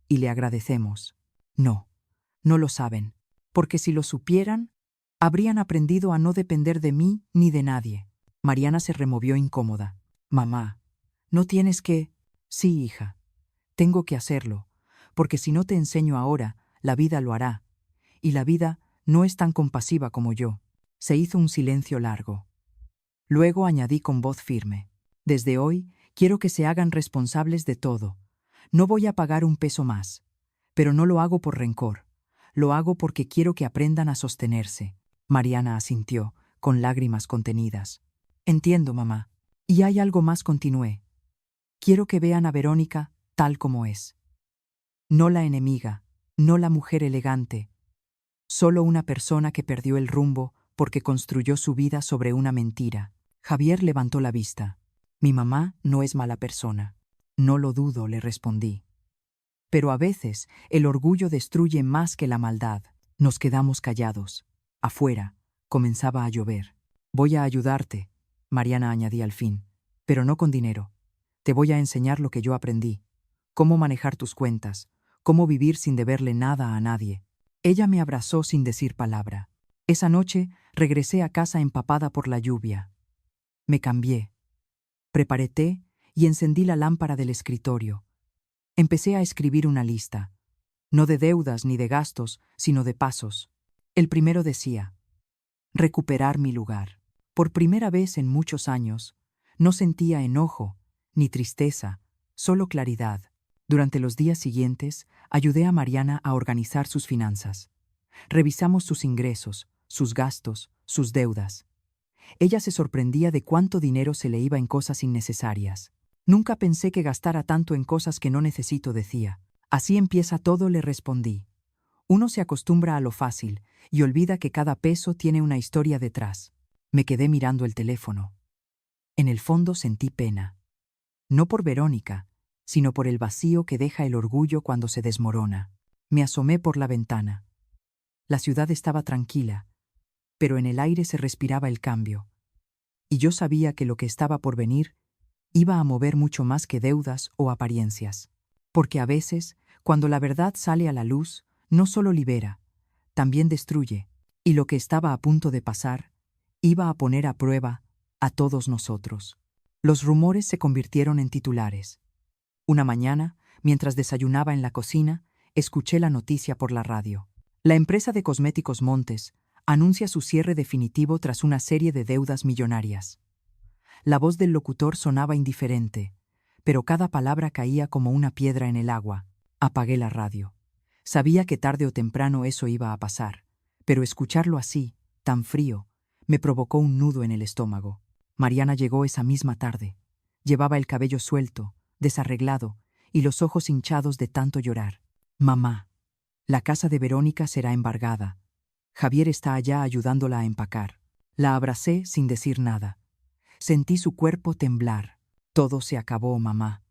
y le agradecemos. No, no lo saben, porque si lo supieran, Habrían aprendido a no depender de mí ni de nadie. Mariana se removió incómoda. Mamá, no tienes que... Sí, hija, tengo que hacerlo, porque si no te enseño ahora, la vida lo hará, y la vida no es tan compasiva como yo. Se hizo un silencio largo. Luego añadí con voz firme. Desde hoy, quiero que se hagan responsables de todo. No voy a pagar un peso más. Pero no lo hago por rencor. Lo hago porque quiero que aprendan a sostenerse. Mariana asintió, con lágrimas contenidas. Entiendo, mamá. Y hay algo más, continué. Quiero que vean a Verónica tal como es. No la enemiga, no la mujer elegante. Solo una persona que perdió el rumbo porque construyó su vida sobre una mentira. Javier levantó la vista. Mi mamá no es mala persona. No lo dudo, le respondí. Pero a veces el orgullo destruye más que la maldad. Nos quedamos callados. Afuera, comenzaba a llover. Voy a ayudarte, Mariana añadía al fin, pero no con dinero. Te voy a enseñar lo que yo aprendí. Cómo manejar tus cuentas, cómo vivir sin deberle nada a nadie. Ella me abrazó sin decir palabra. Esa noche regresé a casa empapada por la lluvia. Me cambié. Preparé té y encendí la lámpara del escritorio. Empecé a escribir una lista, no de deudas ni de gastos, sino de pasos. El primero decía, recuperar mi lugar. Por primera vez en muchos años, no sentía enojo, ni tristeza, solo claridad. Durante los días siguientes, ayudé a Mariana a organizar sus finanzas. Revisamos sus ingresos, sus gastos, sus deudas. Ella se sorprendía de cuánto dinero se le iba en cosas innecesarias. Nunca pensé que gastara tanto en cosas que no necesito, decía. Así empieza todo, le respondí. Uno se acostumbra a lo fácil y olvida que cada peso tiene una historia detrás. Me quedé mirando el teléfono. En el fondo sentí pena. No por Verónica, sino por el vacío que deja el orgullo cuando se desmorona. Me asomé por la ventana. La ciudad estaba tranquila, pero en el aire se respiraba el cambio. Y yo sabía que lo que estaba por venir iba a mover mucho más que deudas o apariencias. Porque a veces, cuando la verdad sale a la luz, no solo libera, también destruye, y lo que estaba a punto de pasar iba a poner a prueba a todos nosotros. Los rumores se convirtieron en titulares. Una mañana, mientras desayunaba en la cocina, escuché la noticia por la radio. La empresa de cosméticos Montes anuncia su cierre definitivo tras una serie de deudas millonarias. La voz del locutor sonaba indiferente, pero cada palabra caía como una piedra en el agua. Apagué la radio. Sabía que tarde o temprano eso iba a pasar, pero escucharlo así, tan frío, me provocó un nudo en el estómago. Mariana llegó esa misma tarde. Llevaba el cabello suelto, desarreglado, y los ojos hinchados de tanto llorar. Mamá, la casa de Verónica será embargada. Javier está allá ayudándola a empacar. La abracé sin decir nada. Sentí su cuerpo temblar. Todo se acabó, mamá.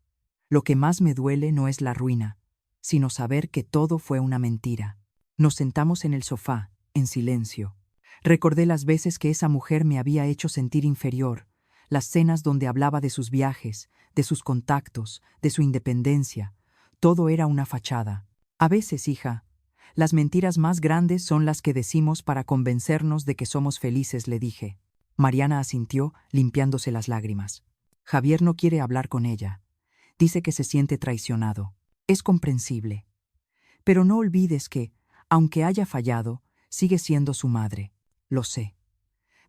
Lo que más me duele no es la ruina, sino saber que todo fue una mentira. Nos sentamos en el sofá, en silencio. Recordé las veces que esa mujer me había hecho sentir inferior, las cenas donde hablaba de sus viajes, de sus contactos, de su independencia. Todo era una fachada. A veces, hija, las mentiras más grandes son las que decimos para convencernos de que somos felices, le dije. Mariana asintió, limpiándose las lágrimas. Javier no quiere hablar con ella. Dice que se siente traicionado. Es comprensible. Pero no olvides que, aunque haya fallado, sigue siendo su madre. Lo sé.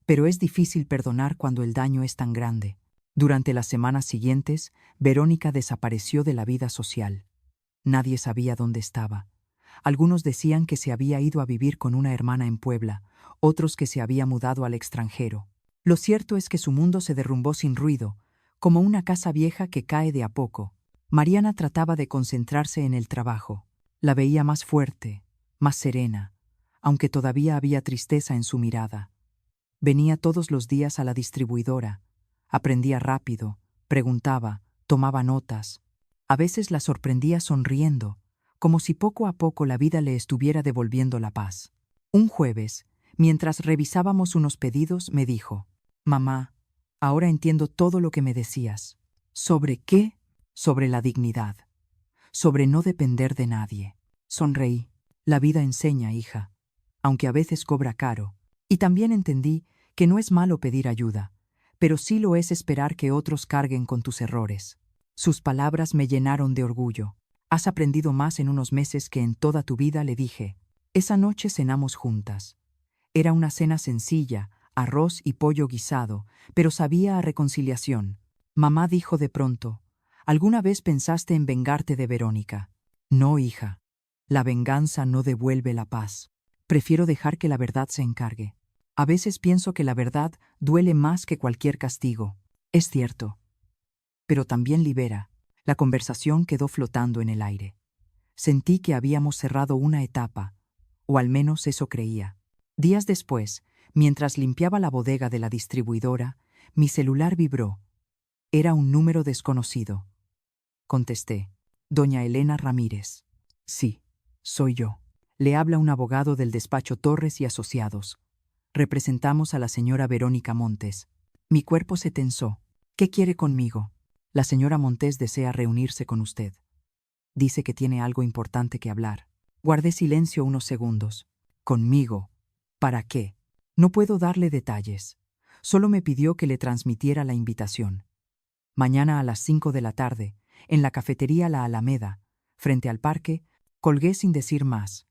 Pero es difícil perdonar cuando el daño es tan grande. Durante las semanas siguientes, Verónica desapareció de la vida social. Nadie sabía dónde estaba. Algunos decían que se había ido a vivir con una hermana en Puebla, otros que se había mudado al extranjero. Lo cierto es que su mundo se derrumbó sin ruido, como una casa vieja que cae de a poco. Mariana trataba de concentrarse en el trabajo. La veía más fuerte, más serena, aunque todavía había tristeza en su mirada. Venía todos los días a la distribuidora. Aprendía rápido, preguntaba, tomaba notas. A veces la sorprendía sonriendo, como si poco a poco la vida le estuviera devolviendo la paz. Un jueves, mientras revisábamos unos pedidos, me dijo: «Mamá, ahora entiendo todo lo que me decías». ¿Sobre qué? Sobre la dignidad. Sobre no depender de nadie. Sonreí. La vida enseña, hija. Aunque a veces cobra caro. Y también entendí que no es malo pedir ayuda, pero sí lo es esperar que otros carguen con tus errores. Sus palabras me llenaron de orgullo. Has aprendido más en unos meses que en toda tu vida, le dije. Esa noche cenamos juntas. Era una cena sencilla, arroz y pollo guisado, pero sabía a reconciliación. Mamá dijo de pronto, ¿alguna vez pensaste en vengarte de Verónica? No, hija. La venganza no devuelve la paz. Prefiero dejar que la verdad se encargue. A veces pienso que la verdad duele más que cualquier castigo. Es cierto. Pero también libera. La conversación quedó flotando en el aire. Sentí que habíamos cerrado una etapa, o al menos eso creía. Días después, mientras limpiaba la bodega de la distribuidora, mi celular vibró. Era un número desconocido. Contesté. Doña Elena Ramírez. Sí, soy yo. Le habla un abogado del despacho Torres y Asociados. Representamos a la señora Verónica Montes. Mi cuerpo se tensó. ¿Qué quiere conmigo? La señora Montes desea reunirse con usted. Dice que tiene algo importante que hablar. Guardé silencio unos segundos. ¿Conmigo? ¿Para qué? No puedo darle detalles. Solo me pidió que le transmitiera la invitación. Mañana a las 5 de la tarde, en la cafetería La Alameda, frente al parque, colgué sin decir más.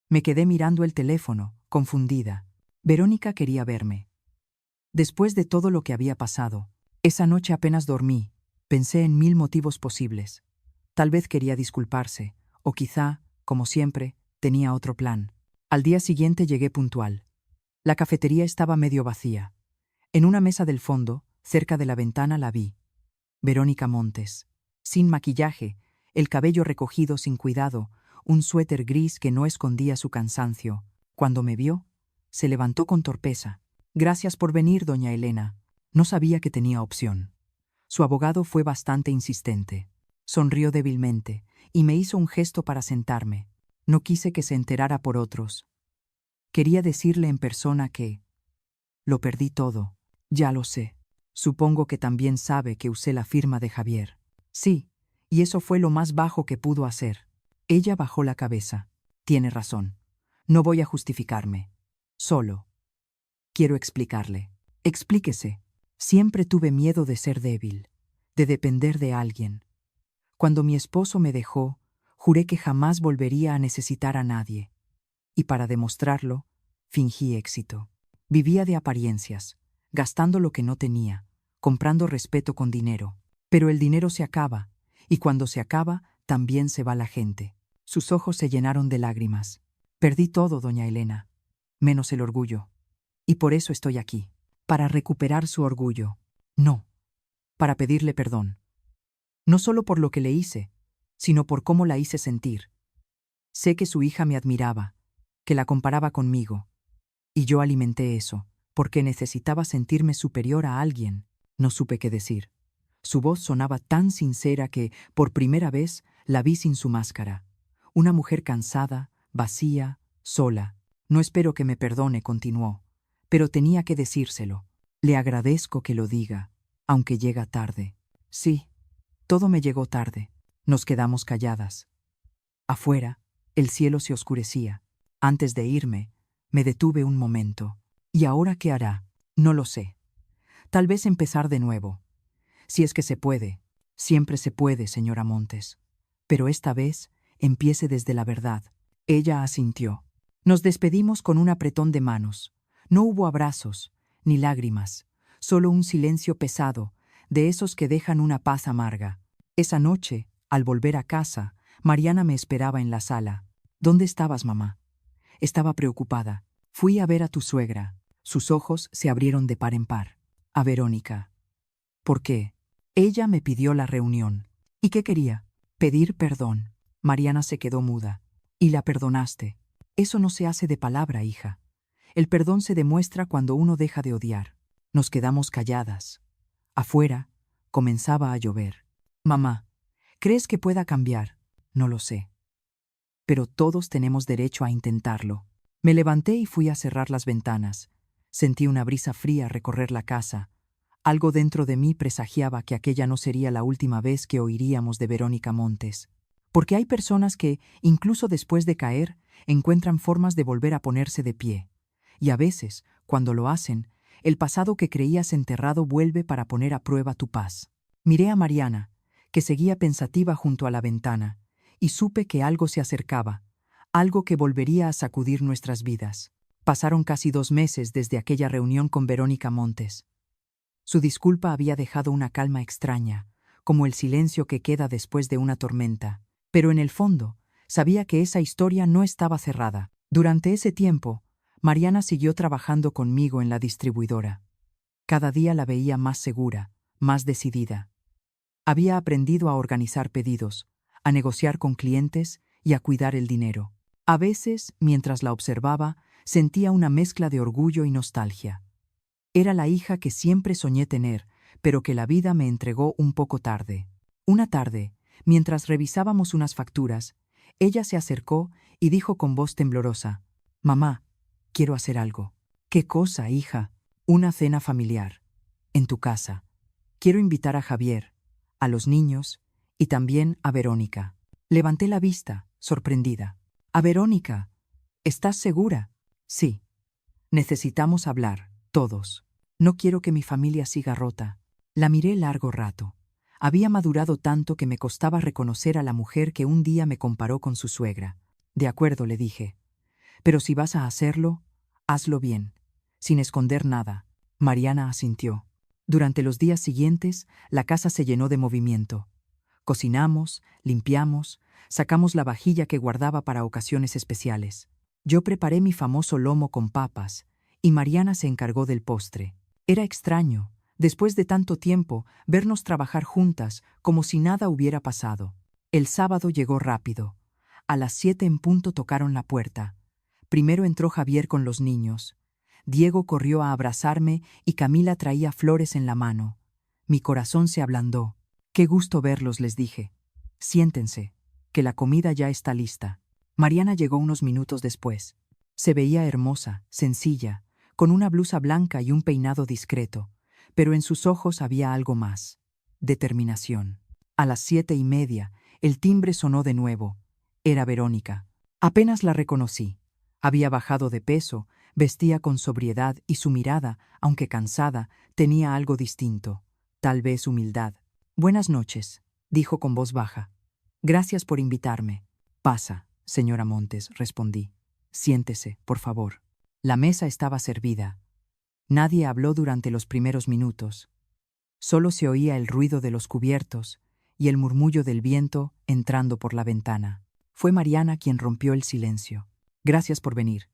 Me quedé mirando el teléfono, confundida. Verónica quería verme. Después de todo lo que había pasado, esa noche apenas dormí. Pensé en 1000 motivos posibles. Tal vez quería disculparse, o quizá, como siempre, tenía otro plan. Al día siguiente llegué puntual. La cafetería estaba medio vacía. En una mesa del fondo, cerca de la ventana, la vi. Verónica Montes. Sin maquillaje, el cabello recogido sin cuidado, un suéter gris que no escondía su cansancio. Cuando me vio, se levantó con torpeza. Gracias por venir, doña Elena. No sabía que tenía opción. Su abogado fue bastante insistente. Sonrió débilmente y me hizo un gesto para sentarme. No quise que se enterara por otros. Quería decirle en persona que lo perdí todo. Ya lo sé. Supongo que también sabe que usé la firma de Javier. Sí, y eso fue lo más bajo que pudo hacer. Ella bajó la cabeza. Tiene razón. No voy a justificarme. Solo quiero explicarle. Explíquese. Siempre tuve miedo de ser débil, de depender de alguien. Cuando mi esposo me dejó, juré que jamás volvería a necesitar a nadie. Y para demostrarlo, fingí éxito. Vivía de apariencias, gastando lo que no tenía, comprando respeto con dinero. Pero el dinero se acaba, y cuando se acaba, también se va la gente. Sus ojos se llenaron de lágrimas. Perdí todo, doña Elena, menos el orgullo. Y por eso estoy aquí, para recuperar su orgullo. No, para pedirle perdón. No solo por lo que le hice, sino por cómo la hice sentir. Sé que su hija me admiraba, que la comparaba conmigo. Y yo alimenté eso, porque necesitaba sentirme superior a alguien. No supe qué decir. Su voz sonaba tan sincera que, por primera vez, la vi sin su máscara. Una mujer cansada, vacía, sola. No espero que me perdone, continuó. Pero tenía que decírselo. Le agradezco que lo diga, aunque llega tarde. Sí, todo me llegó tarde. Nos quedamos calladas. Afuera, el cielo se oscurecía. Antes de irme, me detuve un momento. ¿Y ahora qué hará? No lo sé. Tal vez empezar de nuevo. Si es que se puede. Siempre se puede, señora Montes. Pero esta vez, empiece desde la verdad. Ella asintió. Nos despedimos con un apretón de manos. No hubo abrazos, ni lágrimas, solo un silencio pesado, de esos que dejan una paz amarga. Esa noche, al volver a casa, Mariana me esperaba en la sala. ¿Dónde estabas, mamá? Estaba preocupada. Fui a ver a tu suegra. Sus ojos se abrieron de par en par. A Verónica. ¿Por qué? Ella me pidió la reunión. ¿Y qué quería? Pedir perdón. Mariana se quedó muda. ¿Y la perdonaste? Eso no se hace de palabra, hija. El perdón se demuestra cuando uno deja de odiar. Nos quedamos calladas. Afuera, comenzaba a llover. Mamá, ¿crees que pueda cambiar? No lo sé. Pero todos tenemos derecho a intentarlo. Me levanté y fui a cerrar las ventanas. Sentí una brisa fría recorrer la casa. Algo dentro de mí presagiaba que aquella no sería la última vez que oiríamos de Verónica Montes. Porque hay personas que, incluso después de caer, encuentran formas de volver a ponerse de pie. Y a veces, cuando lo hacen, el pasado que creías enterrado vuelve para poner a prueba tu paz. Miré a Mariana, que seguía pensativa junto a la ventana, y supe que algo se acercaba, algo que volvería a sacudir nuestras vidas. Pasaron casi 2 meses desde aquella reunión con Verónica Montes. Su disculpa había dejado una calma extraña, como el silencio que queda después de una tormenta. Pero en el fondo, sabía que esa historia no estaba cerrada. Durante ese tiempo, Mariana siguió trabajando conmigo en la distribuidora. Cada día la veía más segura, más decidida. Había aprendido a organizar pedidos, a negociar con clientes y a cuidar el dinero. A veces, mientras la observaba, sentía una mezcla de orgullo y nostalgia. Era la hija que siempre soñé tener, pero que la vida me entregó un poco tarde. Una tarde, mientras revisábamos unas facturas, ella se acercó y dijo con voz temblorosa: «Mamá, quiero hacer algo». «¿Qué cosa, hija?» «Una cena familiar. En tu casa. Quiero invitar a Javier, a los niños y también a Verónica». Levanté la vista, sorprendida. «¿A Verónica? ¿Estás segura?» «Sí. Necesitamos hablar, todos. No quiero que mi familia siga rota». La miré largo rato. Había madurado tanto que me costaba reconocer a la mujer que un día me comparó con su suegra. «De acuerdo», le dije. «Pero si vas a hacerlo, hazlo bien, sin esconder nada». Mariana asintió. Durante los días siguientes, la casa se llenó de movimiento. Cocinamos, limpiamos, sacamos la vajilla que guardaba para ocasiones especiales. Yo preparé mi famoso lomo con papas, y Mariana se encargó del postre. Era extraño, después de tanto tiempo, vernos trabajar juntas como si nada hubiera pasado. El sábado llegó rápido. A las 7 en punto tocaron la puerta. Primero entró Javier con los niños. Diego corrió a abrazarme y Camila traía flores en la mano. Mi corazón se ablandó. «Qué gusto verlos», les dije. «Siéntense, que la comida ya está lista». Mariana llegó unos minutos después. Se veía hermosa, sencilla, con una blusa blanca y un peinado discreto, pero en sus ojos había algo más: determinación. A las 7:30, el timbre sonó de nuevo. Era Verónica. Apenas la reconocí. Había bajado de peso, vestía con sobriedad y su mirada, aunque cansada, tenía algo distinto, tal vez humildad. «Buenas noches», dijo con voz baja. «Gracias por invitarme». «Pasa, señora Montes», respondí. «Siéntese, por favor». La mesa estaba servida. Nadie habló durante los primeros minutos. Solo se oía el ruido de los cubiertos y el murmullo del viento entrando por la ventana. Fue Mariana quien rompió el silencio. «Gracias por venir.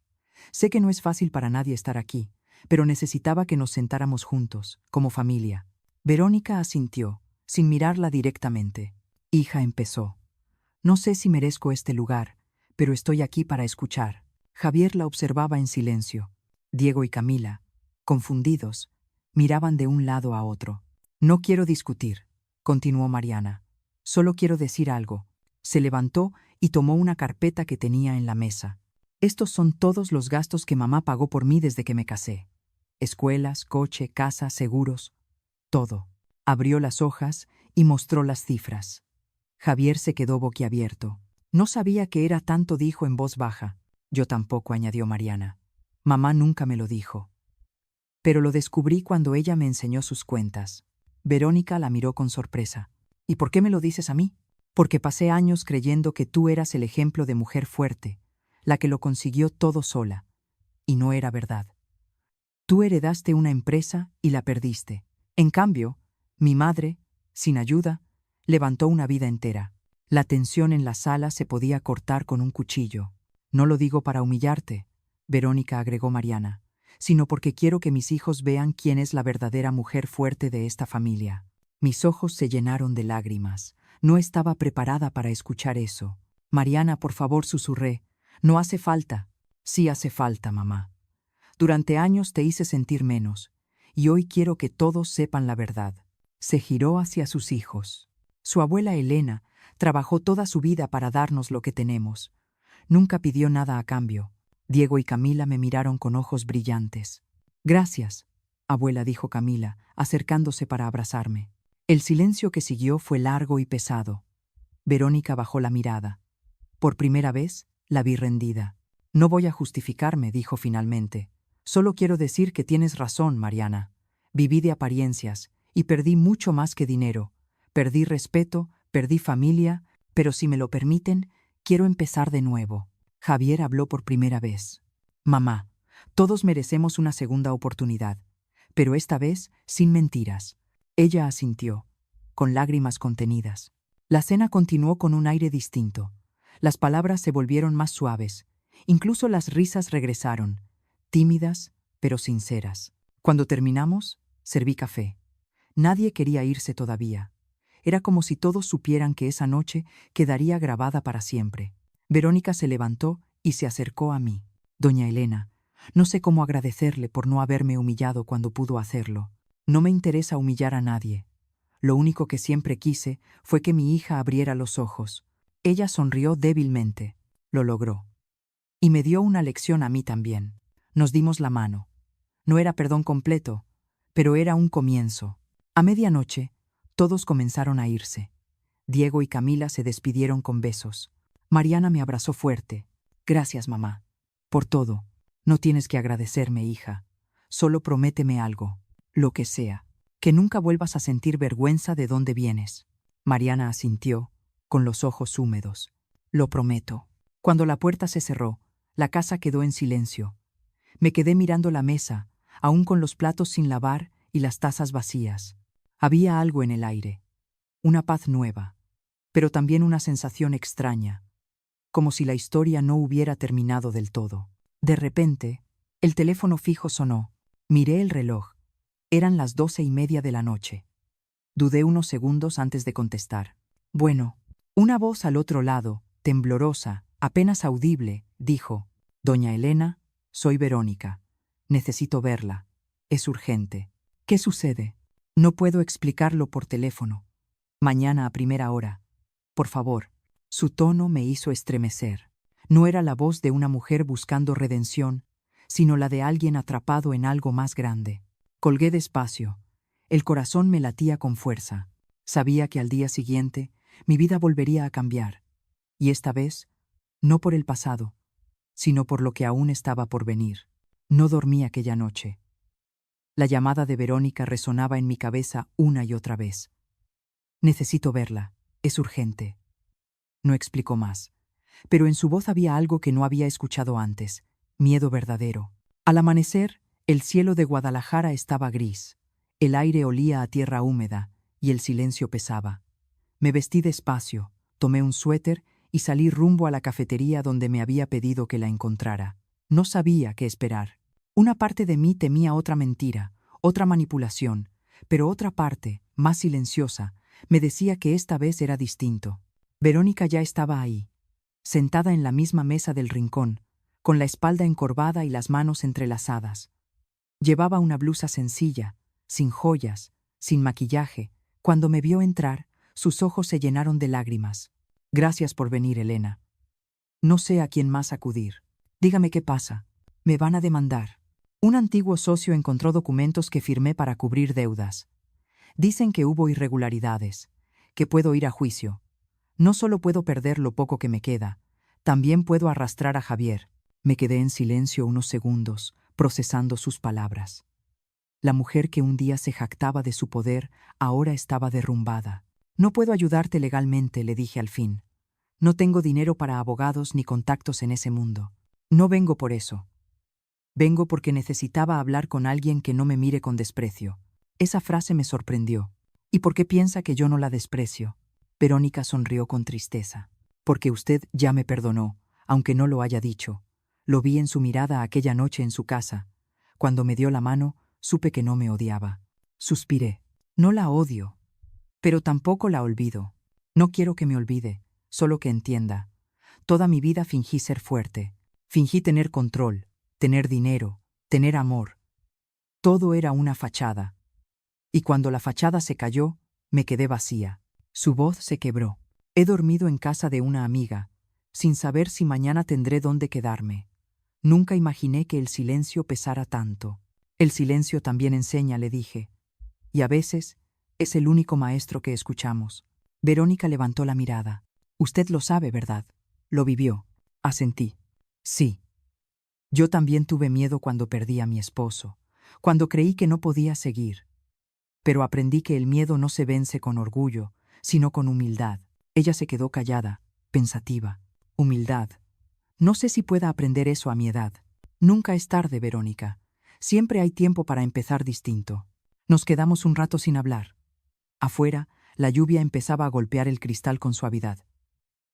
Sé que no es fácil para nadie estar aquí, pero necesitaba que nos sentáramos juntos, como familia». Verónica asintió, sin mirarla directamente. «Hija», empezó. «No sé si merezco este lugar, pero estoy aquí para escuchar». Javier la observaba en silencio. Diego y Camila, confundidos, miraban de un lado a otro. «No quiero discutir», continuó Mariana. «Solo quiero decir algo». Se levantó y tomó una carpeta que tenía en la mesa. «Estos son todos los gastos que mamá pagó por mí desde que me casé. Escuelas, coche, casa, seguros, todo». Abrió las hojas y mostró las cifras. Javier se quedó boquiabierto. «No sabía que era tanto», dijo en voz baja. «Yo tampoco», añadió Mariana. «Mamá nunca me lo dijo. Pero lo descubrí cuando ella me enseñó sus cuentas». Verónica la miró con sorpresa. «¿Y por qué me lo dices a mí?» «Porque pasé años creyendo que tú eras el ejemplo de mujer fuerte, la que lo consiguió todo sola. Y no era verdad. Tú heredaste una empresa y la perdiste. En cambio, mi madre, sin ayuda, levantó una vida entera. La tensión en la sala se podía cortar con un cuchillo». «No lo digo para humillarte», Verónica agregó Mariana, «sino porque quiero que mis hijos vean quién es la verdadera mujer fuerte de esta familia». Mis ojos se llenaron de lágrimas. No estaba preparada para escuchar eso. «Mariana, por favor», susurré. «No hace falta». «Sí hace falta, mamá. Durante años te hice sentir menos, y hoy quiero que todos sepan la verdad». Se giró hacia sus hijos. Su abuela Elena trabajó toda su vida para darnos lo que tenemos. Nunca pidió nada a cambio. Diego y Camila me miraron con ojos brillantes. «Gracias», abuela, dijo Camila, acercándose para abrazarme. El silencio que siguió fue largo y pesado. Verónica bajó la mirada. Por primera vez, la vi rendida. «No voy a justificarme», dijo finalmente. Solo quiero decir que tienes razón, Mariana. Viví de apariencias y perdí mucho más que dinero. Perdí respeto, perdí familia, pero si me lo permiten, quiero empezar de nuevo. Javier habló por primera vez. Mamá, todos merecemos una segunda oportunidad, pero esta vez sin mentiras. Ella asintió, con lágrimas contenidas. La cena continuó con un aire distinto. Las palabras se volvieron más suaves. Incluso las risas regresaron, tímidas, pero sinceras. Cuando terminamos, serví café. Nadie quería irse todavía. Era como si todos supieran que esa noche quedaría grabada para siempre. Verónica se levantó y se acercó a mí. Doña Elena, no sé cómo agradecerle por no haberme humillado cuando pudo hacerlo. No me interesa humillar a nadie. Lo único que siempre quise fue que mi hija abriera los ojos. Ella sonrió débilmente. Lo logró. Y me dio una lección a mí también. Nos dimos la mano. No era perdón completo, pero era un comienzo. A medianoche, todos comenzaron a irse. Diego y Camila se despidieron con besos. Mariana me abrazó fuerte. Gracias, mamá. Por todo. No tienes que agradecerme, hija. Solo prométeme algo. Lo que sea. Que nunca vuelvas a sentir vergüenza de dónde vienes. Mariana asintió, con los ojos húmedos. Lo prometo. Cuando la puerta se cerró, la casa quedó en silencio. Me quedé mirando la mesa, aún con los platos sin lavar y las tazas vacías. Había algo en el aire. Una paz nueva, pero también una sensación extraña, como si la historia no hubiera terminado del todo. De repente, el teléfono fijo sonó. Miré el reloj. Eran las 12:30 de la noche. Dudé unos segundos antes de contestar. Bueno, una voz al otro lado, temblorosa, apenas audible, dijo: Doña Elena, soy Verónica. Necesito verla. Es urgente. ¿Qué sucede? No puedo explicarlo por teléfono. Mañana a primera hora. Por favor. Su tono me hizo estremecer. No era la voz de una mujer buscando redención, sino la de alguien atrapado en algo más grande. Colgué despacio. El corazón me latía con fuerza. Sabía que al día siguiente mi vida volvería a cambiar. Y esta vez, no por el pasado, sino por lo que aún estaba por venir. No dormí aquella noche. La llamada de Verónica resonaba en mi cabeza una y otra vez. Necesito verla. Es urgente. No explicó más. Pero en su voz había algo que no había escuchado antes. Miedo verdadero. Al amanecer, el cielo de Guadalajara estaba gris. El aire olía a tierra húmeda y el silencio pesaba. Me vestí despacio, tomé un suéter y salí rumbo a la cafetería donde me había pedido que la encontrara. No sabía qué esperar. Una parte de mí temía otra mentira, otra manipulación, pero otra parte, más silenciosa, me decía que esta vez era distinto. Verónica ya estaba ahí, sentada en la misma mesa del rincón, con la espalda encorvada y las manos entrelazadas. Llevaba una blusa sencilla, sin joyas, sin maquillaje. Cuando me vio entrar, sus ojos se llenaron de lágrimas. Gracias por venir, Elena. No sé a quién más acudir. Dígame qué pasa. Me van a demandar. Un antiguo socio encontró documentos que firmé para cubrir deudas. Dicen que hubo irregularidades, que puedo ir a juicio. No solo puedo perder lo poco que me queda, también puedo arrastrar a Javier. Me quedé en silencio unos segundos, procesando sus palabras. La mujer que un día se jactaba de su poder, ahora estaba derrumbada. No puedo ayudarte legalmente, le dije al fin. No tengo dinero para abogados ni contactos en ese mundo. No vengo por eso. Vengo porque necesitaba hablar con alguien que no me mire con desprecio. Esa frase me sorprendió. ¿Y por qué piensa que yo no la desprecio? Verónica sonrió con tristeza. Porque usted ya me perdonó, aunque no lo haya dicho. Lo vi en su mirada aquella noche en su casa. Cuando me dio la mano, supe que no me odiaba. Suspiré. No la odio, pero tampoco la olvido. No quiero que me olvide, solo que entienda. Toda mi vida fingí ser fuerte. Fingí tener control, tener dinero, tener amor. Todo era una fachada. Y cuando la fachada se cayó, me quedé vacía. Su voz se quebró. He dormido en casa de una amiga, sin saber si mañana tendré dónde quedarme. Nunca imaginé que el silencio pesara tanto. El silencio también enseña, le dije. Y a veces es el único maestro que escuchamos. Verónica levantó la mirada. Usted lo sabe, ¿verdad? Lo vivió. Asentí. Sí. Yo también tuve miedo cuando perdí a mi esposo, cuando creí que no podía seguir. Pero aprendí que el miedo no se vence con orgullo, sino con humildad. Ella se quedó callada, pensativa. Humildad. No sé si pueda aprender eso a mi edad. Nunca es tarde, Verónica. Siempre hay tiempo para empezar distinto. Nos quedamos un rato sin hablar. Afuera, la lluvia empezaba a golpear el cristal con suavidad.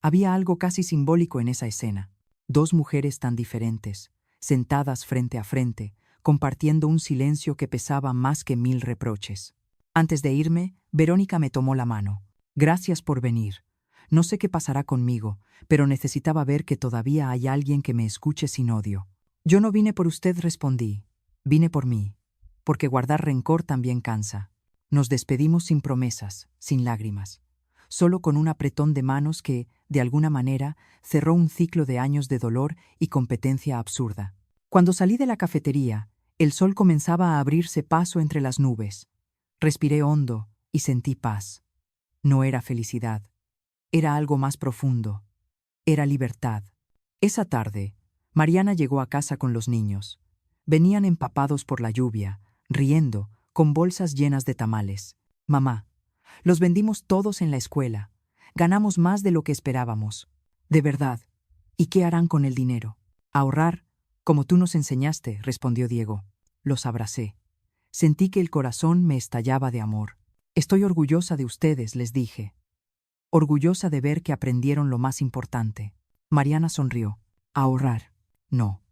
Había algo casi simbólico en esa escena. Dos mujeres tan diferentes, sentadas frente a frente, compartiendo un silencio que pesaba más que 1000 reproches. Antes de irme, Verónica me tomó la mano. Gracias por venir. No sé qué pasará conmigo, pero necesitaba ver que todavía hay alguien que me escuche sin odio. Yo no vine por usted, respondí. Vine por mí. Porque guardar rencor también cansa. Nos despedimos sin promesas, sin lágrimas. Solo con un apretón de manos que, de alguna manera, cerró un ciclo de años de dolor y competencia absurda. Cuando salí de la cafetería, el sol comenzaba a abrirse paso entre las nubes. Respiré hondo y sentí paz. No era felicidad. Era algo más profundo. Era libertad. Esa tarde, Mariana llegó a casa con los niños. Venían empapados por la lluvia, riendo, con bolsas llenas de tamales. Mamá, los vendimos todos en la escuela. Ganamos más de lo que esperábamos. De verdad. ¿Y qué harán con el dinero? Ahorrar, como tú nos enseñaste, respondió Diego. Los abracé. Sentí que el corazón me estallaba de amor. Estoy orgullosa de ustedes, les dije. Orgullosa de ver que aprendieron lo más importante. Mariana sonrió. Ahorrar. No.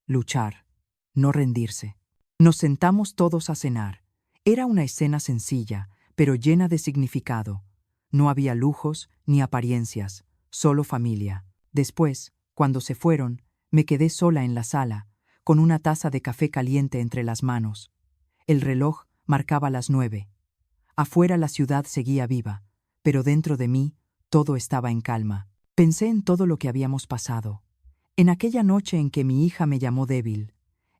Luchar. No rendirse. Nos sentamos todos a cenar. Era una escena sencilla, pero llena de significado. No había lujos ni apariencias, solo familia. Después, cuando se fueron, me quedé sola en la sala, con una taza de café caliente entre las manos. El reloj marcaba las 9. Afuera la ciudad seguía viva, pero dentro de mí todo estaba en calma. Pensé en todo lo que habíamos pasado. En aquella noche en que mi hija me llamó débil,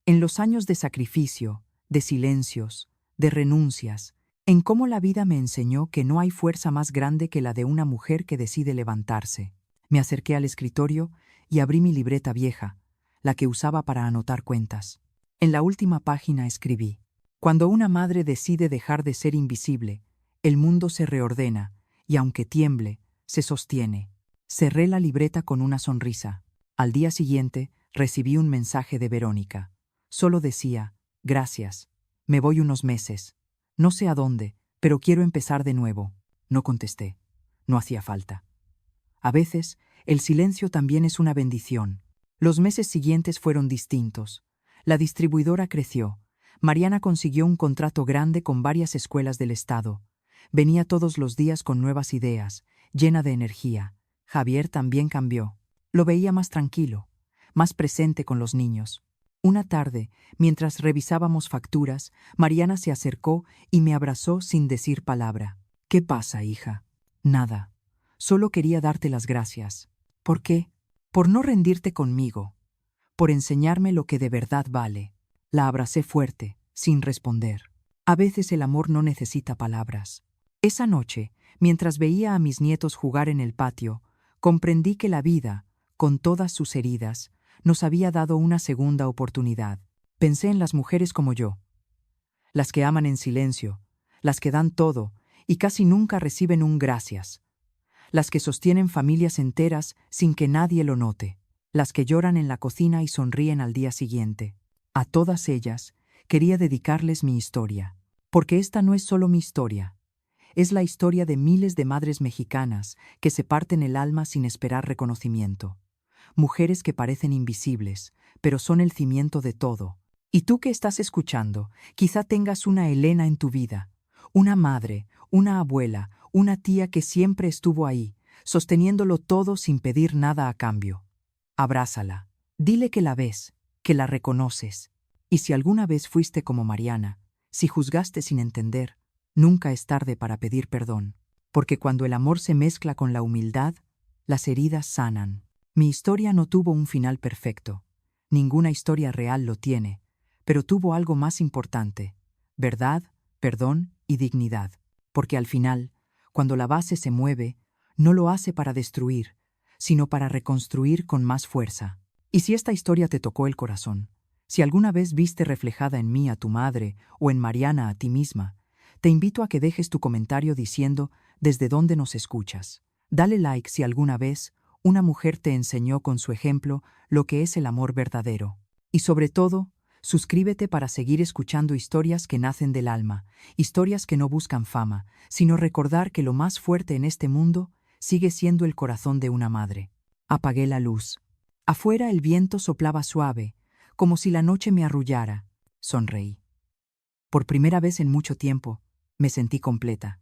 en los años de sacrificio, de silencios, de renuncias, en cómo la vida me enseñó que no hay fuerza más grande que la de una mujer que decide levantarse. Me acerqué al escritorio y abrí mi libreta vieja, la que usaba para anotar cuentas. En la última página escribí: cuando una madre decide dejar de ser invisible, el mundo se reordena y, aunque tiemble, se sostiene. Cerré la libreta con una sonrisa. Al día siguiente, recibí un mensaje de Verónica. Solo decía: gracias. Me voy unos meses. No sé a dónde, pero quiero empezar de nuevo. No contesté. No hacía falta. A veces, el silencio también es una bendición. Los meses siguientes fueron distintos. La distribuidora creció. Mariana consiguió un contrato grande con varias escuelas del estado. Venía todos los días con nuevas ideas, llena de energía. Javier también cambió. Lo veía más tranquilo, más presente con los niños. Una tarde, mientras revisábamos facturas, Mariana se acercó y me abrazó sin decir palabra. ¿Qué pasa, hija? Nada. Solo quería darte las gracias. ¿Por qué? Por no rendirte conmigo. Por enseñarme lo que de verdad vale. La abracé fuerte, sin responder. A veces el amor no necesita palabras. Esa noche, mientras veía a mis nietos jugar en el patio, comprendí que la vida, con todas sus heridas, nos había dado una segunda oportunidad. Pensé en las mujeres como yo, las que aman en silencio, las que dan todo y casi nunca reciben un gracias, las que sostienen familias enteras sin que nadie lo note, las que lloran en la cocina y sonríen al día siguiente. A todas ellas quería dedicarles mi historia, porque esta no es solo mi historia, es la historia de miles de madres mexicanas que se parten el alma sin esperar reconocimiento. Mujeres que parecen invisibles, pero son el cimiento de todo. Y tú que estás escuchando, quizá tengas una Elena en tu vida, una madre, una abuela, una tía que siempre estuvo ahí, sosteniéndolo todo sin pedir nada a cambio. Abrázala, dile que la ves, que la reconoces. Y si alguna vez fuiste como Mariana, si juzgaste sin entender, nunca es tarde para pedir perdón, porque cuando el amor se mezcla con la humildad, las heridas sanan. Mi historia no tuvo un final perfecto. Ninguna historia real lo tiene, pero tuvo algo más importante: verdad, perdón y dignidad. Porque al final, cuando la base se mueve, no lo hace para destruir, sino para reconstruir con más fuerza. Y si esta historia te tocó el corazón, si alguna vez viste reflejada en mí a tu madre o en Mariana a ti misma, te invito a que dejes tu comentario diciendo desde dónde nos escuchas. Dale like si alguna vez una mujer te enseñó con su ejemplo lo que es el amor verdadero. Y sobre todo, suscríbete para seguir escuchando historias que nacen del alma, historias que no buscan fama, sino recordar que lo más fuerte en este mundo sigue siendo el corazón de una madre. Apagué la luz. Afuera el viento soplaba suave, como si la noche me arrullara. Sonreí. Por primera vez en mucho tiempo, me sentí completa.